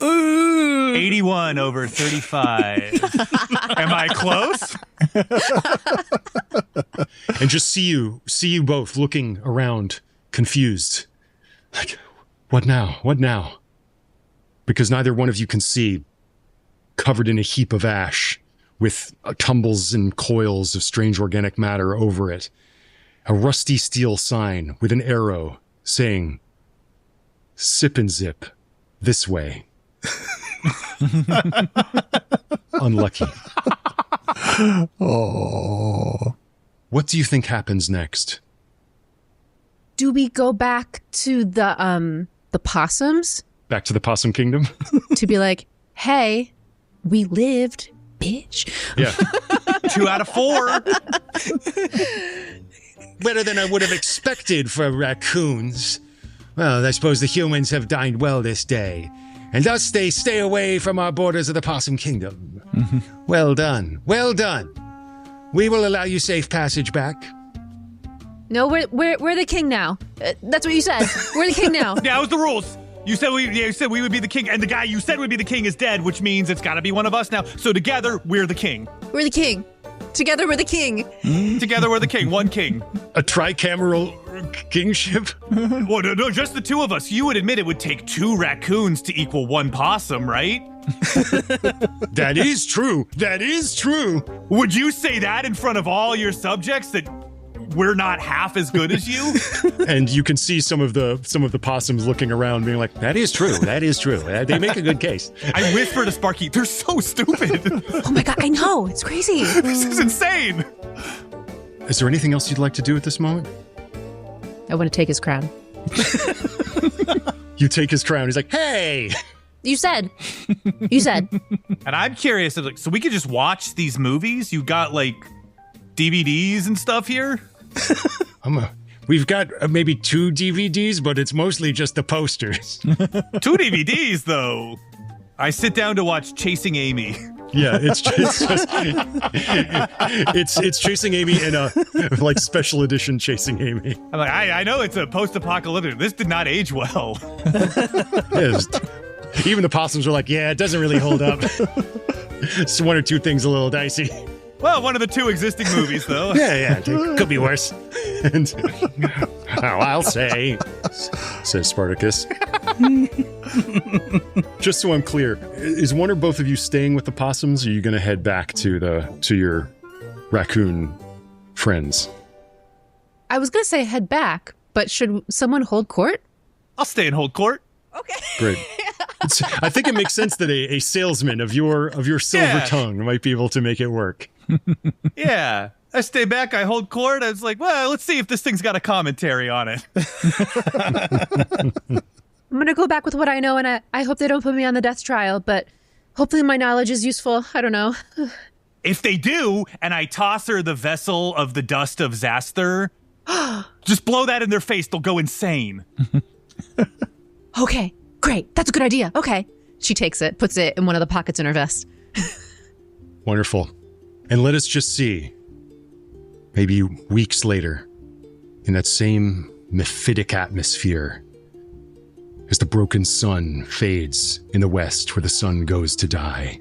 Ooh. 81 over 35. Am I close? And just see you both looking around, confused. Like, what now? What now? Because neither one of you can see, covered in a heap of ash, with tumbles and coils of strange organic matter over it. A rusty steel sign with an arrow saying, "Sip and zip, this way." Unlucky. Oh. What do you think happens next? Do we go back to the possums? Back to the Possum Kingdom? To be like, hey, we lived, bitch. Yeah. 2 out of 4. Better than I would have expected for raccoons. Well, I suppose the humans have dined well this day, and thus they stay away from our borders of the Possum Kingdom. Mm-hmm. Well done. Well done. We will allow you safe passage back. No, we're the king now. That's what you said. We're the king now. Yeah, that was the rules. You said we would be the king, and the guy you said would be the king is dead, which means it's got to be one of us now. So together, we're the king. We're the king. Together, we're the king. Together, we're the king. One king. A tricameral kingship? Well, no, just the two of us. You would admit it would take 2 raccoons to equal 1 possum, right? That is true. That is true. Would you say that in front of all your subjects, that we're not half as good as you? And you can see some of the possums looking around being like, that is true. That is true. They make a good case. I whisper to Sparky, they're so stupid. Oh my God, I know. It's crazy. This is insane. Is there anything else you'd like to do at this moment? I want to take his crown. You take his crown. He's like, hey. You said. You said. And I'm curious, so we could just watch these movies? You got like DVDs and stuff here? We've got maybe 2 DVDs, but it's mostly just the posters. 2 DVDs, though. I sit down to watch Chasing Amy. Yeah, it's Chasing Amy in a like special edition Chasing Amy. I'm like, I know it's a post-apocalyptic. This did not age well. Even the possums are like, yeah, it doesn't really hold up. It's 1 or 2 things a little dicey. Well, one of the 2 existing movies, though. Yeah, it could be worse. And, I'll say, says Spartacus. Just so I'm clear, is one or both of you staying with the possums, or are you going to head back to your raccoon friends? I was going to say head back, but should someone hold court? I'll stay and hold court. Okay. Great. I think it makes sense that a salesman of your silver tongue might be able to make it work. Yeah. I stay back, I hold court. I was like, well, let's see if this thing's got a commentary on it. I'm going to go back with what I know, and I hope they don't put me on the death trial, but hopefully my knowledge is useful. I don't know. If they do, and I toss her the vessel of the dust of Zaster, just blow that in their face. They'll go insane. Okay, great. That's a good idea. Okay. She takes it, puts it in one of the pockets in her vest. Wonderful. And let us just see. Maybe weeks later, in that same mephitic atmosphere, as the broken sun fades in the west where the sun goes to die.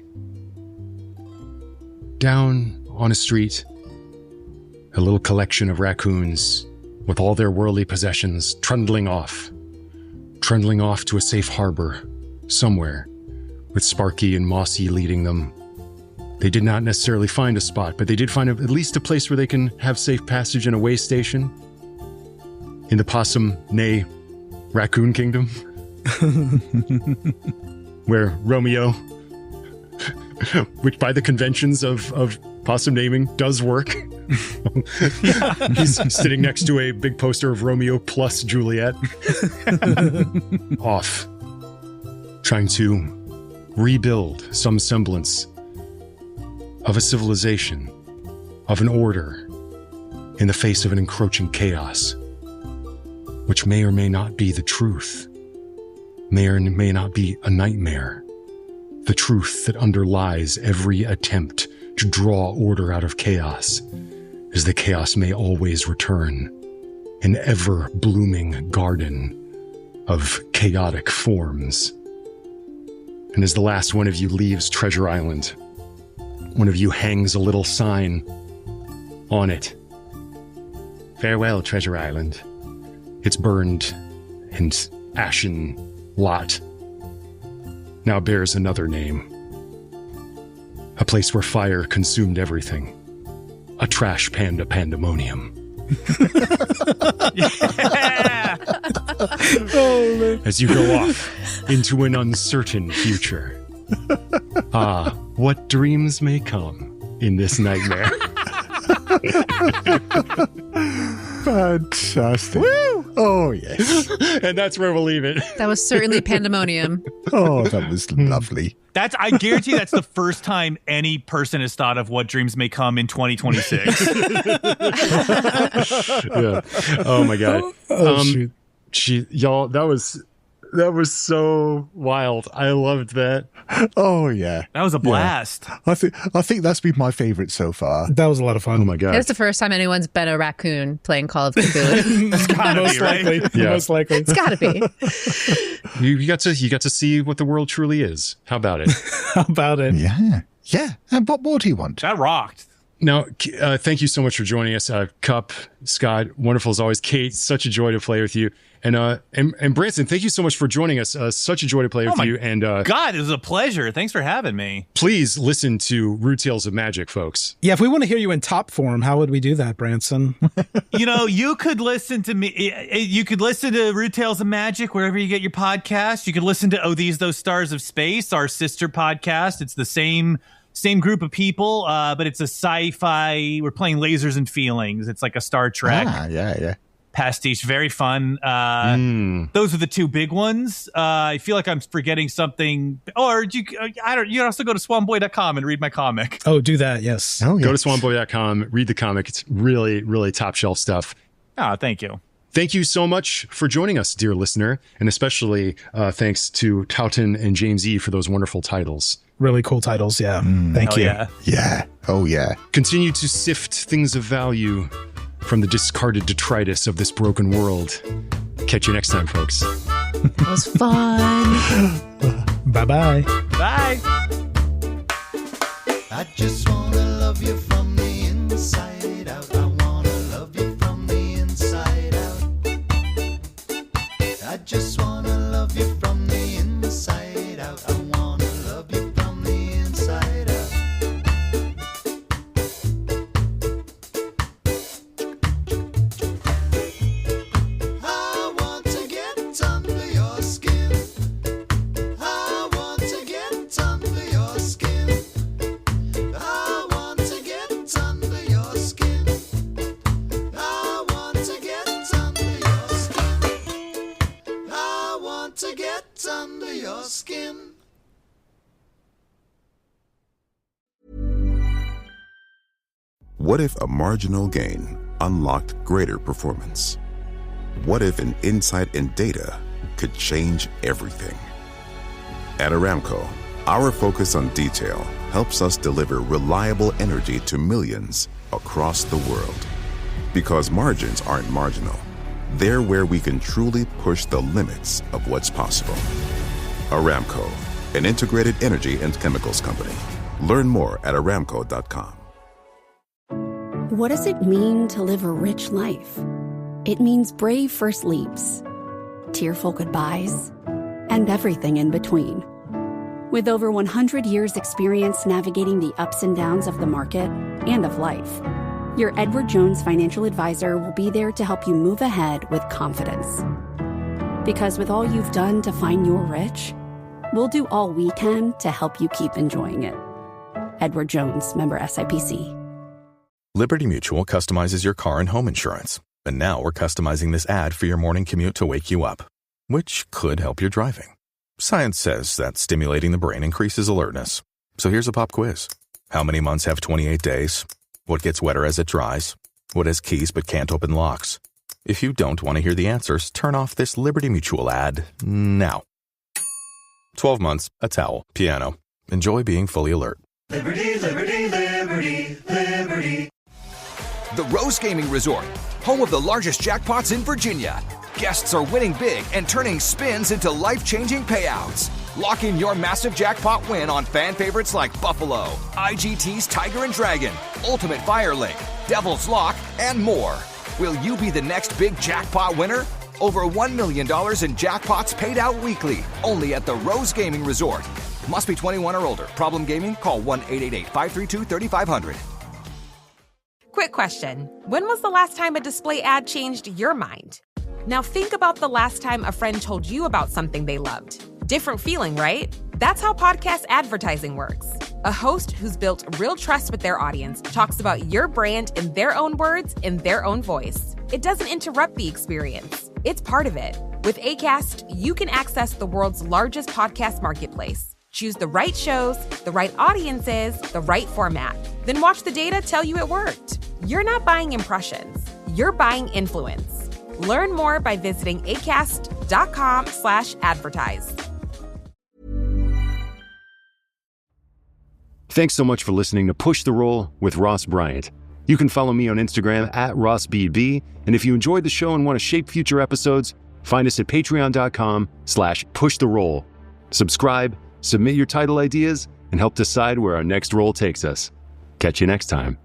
Down on a street, a little collection of raccoons with all their worldly possessions trundling off to a safe harbor somewhere, with Sparky and Mossy leading them. They did not necessarily find a spot, but they did find at least a place where they can have safe passage and a way station in the possum, nay, raccoon kingdom, where Romeo, which by the conventions of possum naming does work. He's sitting next to a big poster of Romeo plus Juliet. Off, trying to rebuild some semblance of a civilization, of an order, in the face of an encroaching chaos, which may or may not be the truth, may or may not be a nightmare, the truth that underlies every attempt to draw order out of chaos, as the chaos may always return, an ever-blooming garden of chaotic forms. And as the last one of you leaves Treasure Island, one of you hangs a little sign on it. Farewell, Treasure Island. Its burned and ashen lot now bears another name. A place where fire consumed everything. A trash panda pandemonium. Yeah! Oh, man. As you go off into an uncertain future. Ah, what dreams may come in this nightmare. Fantastic. Woo! Oh, yes. And that's where we'll leave it. That was certainly Pandemonium. Oh, that was lovely. I guarantee that's the first time any person has thought of what dreams may come in 2026. Yeah. Oh my God. Shoot. Y'all, that was so wild. I loved that. Oh, yeah. That was a blast. Yeah. I think that's been my favorite so far. That was a lot of fun. Oh my God. It's the first time anyone's been a raccoon playing Call of Cthulhu. It's gotta Most be, right? likely. Yeah. Most likely. It's gotta be. You got to see what the world truly is. How about it? How about it? Yeah. Yeah. And what more do you want? That rocked. Now, thank you so much for joining us. Cup, Scott, wonderful as always. Kate, such a joy to play with you. And Branson, thank you so much for joining us. Such a joy to play with you. And God, it was a pleasure. Thanks for having me. Please listen to Rude Tales of Magic, folks. Yeah, if we want to hear you in top form, how would we do that, Branson? You could listen to me. You could listen to Rude Tales of Magic wherever you get your podcast. You could listen to Those Stars of Space, our sister podcast. It's the same group of people, but it's a sci-fi. We're playing lasers and feelings. It's like a Star Trek. Yeah. Pastiche, very fun. Those are the two big ones. I feel like I'm forgetting something. Or you can also go to swanboy.com and read my comic. Oh, do that, yes. Oh, yeah. Go to swanboy.com, read the comic. It's really, really top shelf stuff. Thank you. Thank you so much for joining us, dear listener, and especially thanks to Towton and James E. for those wonderful titles. Really cool titles, yeah. Thank you. Yeah. Yeah. Oh, yeah. Continue to sift things of value from the discarded detritus of this broken world. Catch you next time, folks. That was fun. Bye-bye. Bye. I just wanna love you from the inside out. I wanna love you from the inside out. I just wanna love you from the inside out. I wanna love you from the inside out. I want to get under your skin. I want to get under your skin. I want to get under your skin. I want to get under your skin. I want to get under your skin. What if a marginal gain unlocked greater performance? What if an insight in data could change everything? At Aramco, our focus on detail helps us deliver reliable energy to millions across the world. Because margins aren't marginal. They're where we can truly push the limits of what's possible. Aramco, an integrated energy and chemicals company. Learn more at aramco.com. What does it mean to live a rich life? It means brave first leaps, tearful goodbyes, and everything in between. With over 100 years' experience navigating the ups and downs of the market and of life, your Edward Jones financial advisor will be there to help you move ahead with confidence. Because with all you've done to find your rich, we'll do all we can to help you keep enjoying it. Edward Jones, member SIPC. Liberty Mutual customizes your car and home insurance. And now we're customizing this ad for your morning commute to wake you up, which could help your driving. Science says that stimulating the brain increases alertness. So here's a pop quiz. How many months have 28 days? What gets wetter as it dries? What has keys but can't open locks? If you don't want to hear the answers, turn off this Liberty Mutual ad now. 12 months, a towel, piano. Enjoy being fully alert. Liberty, liberty, liberty, liberty. The Rose Gaming Resort, home of the largest jackpots in Virginia. Guests are winning big and turning spins into life-changing payouts. Lock in your massive jackpot win on fan favorites like Buffalo, IGT's Tiger and Dragon, Ultimate Firelink, Devil's Lock, and more. Will you be the next big jackpot winner? Over $1 million in jackpots paid out weekly, only at the Rose Gaming Resort. Must be 21 or older. Problem gaming? Call 1-888-532-3500. Quick question. When was the last time a display ad changed your mind? Now think about the last time a friend told you about something they loved. Different feeling, right? That's how podcast advertising works. A host who's built real trust with their audience talks about your brand in their own words, in their own voice. It doesn't interrupt the experience. It's part of it. With Acast, you can access the world's largest podcast marketplace. Choose the right shows, the right audiences, the right format. Then watch the data tell you it worked. You're not buying impressions. You're buying influence. Learn more by visiting acast.com/advertise. Thanks so much for listening to Push the Roll with Ross Bryant. You can follow me on Instagram at RossBB, and if you enjoyed the show and want to shape future episodes, find us at patreon.com/pushtheroll. Subscribe, submit your title ideas, and help decide where our next roll takes us. Catch you next time.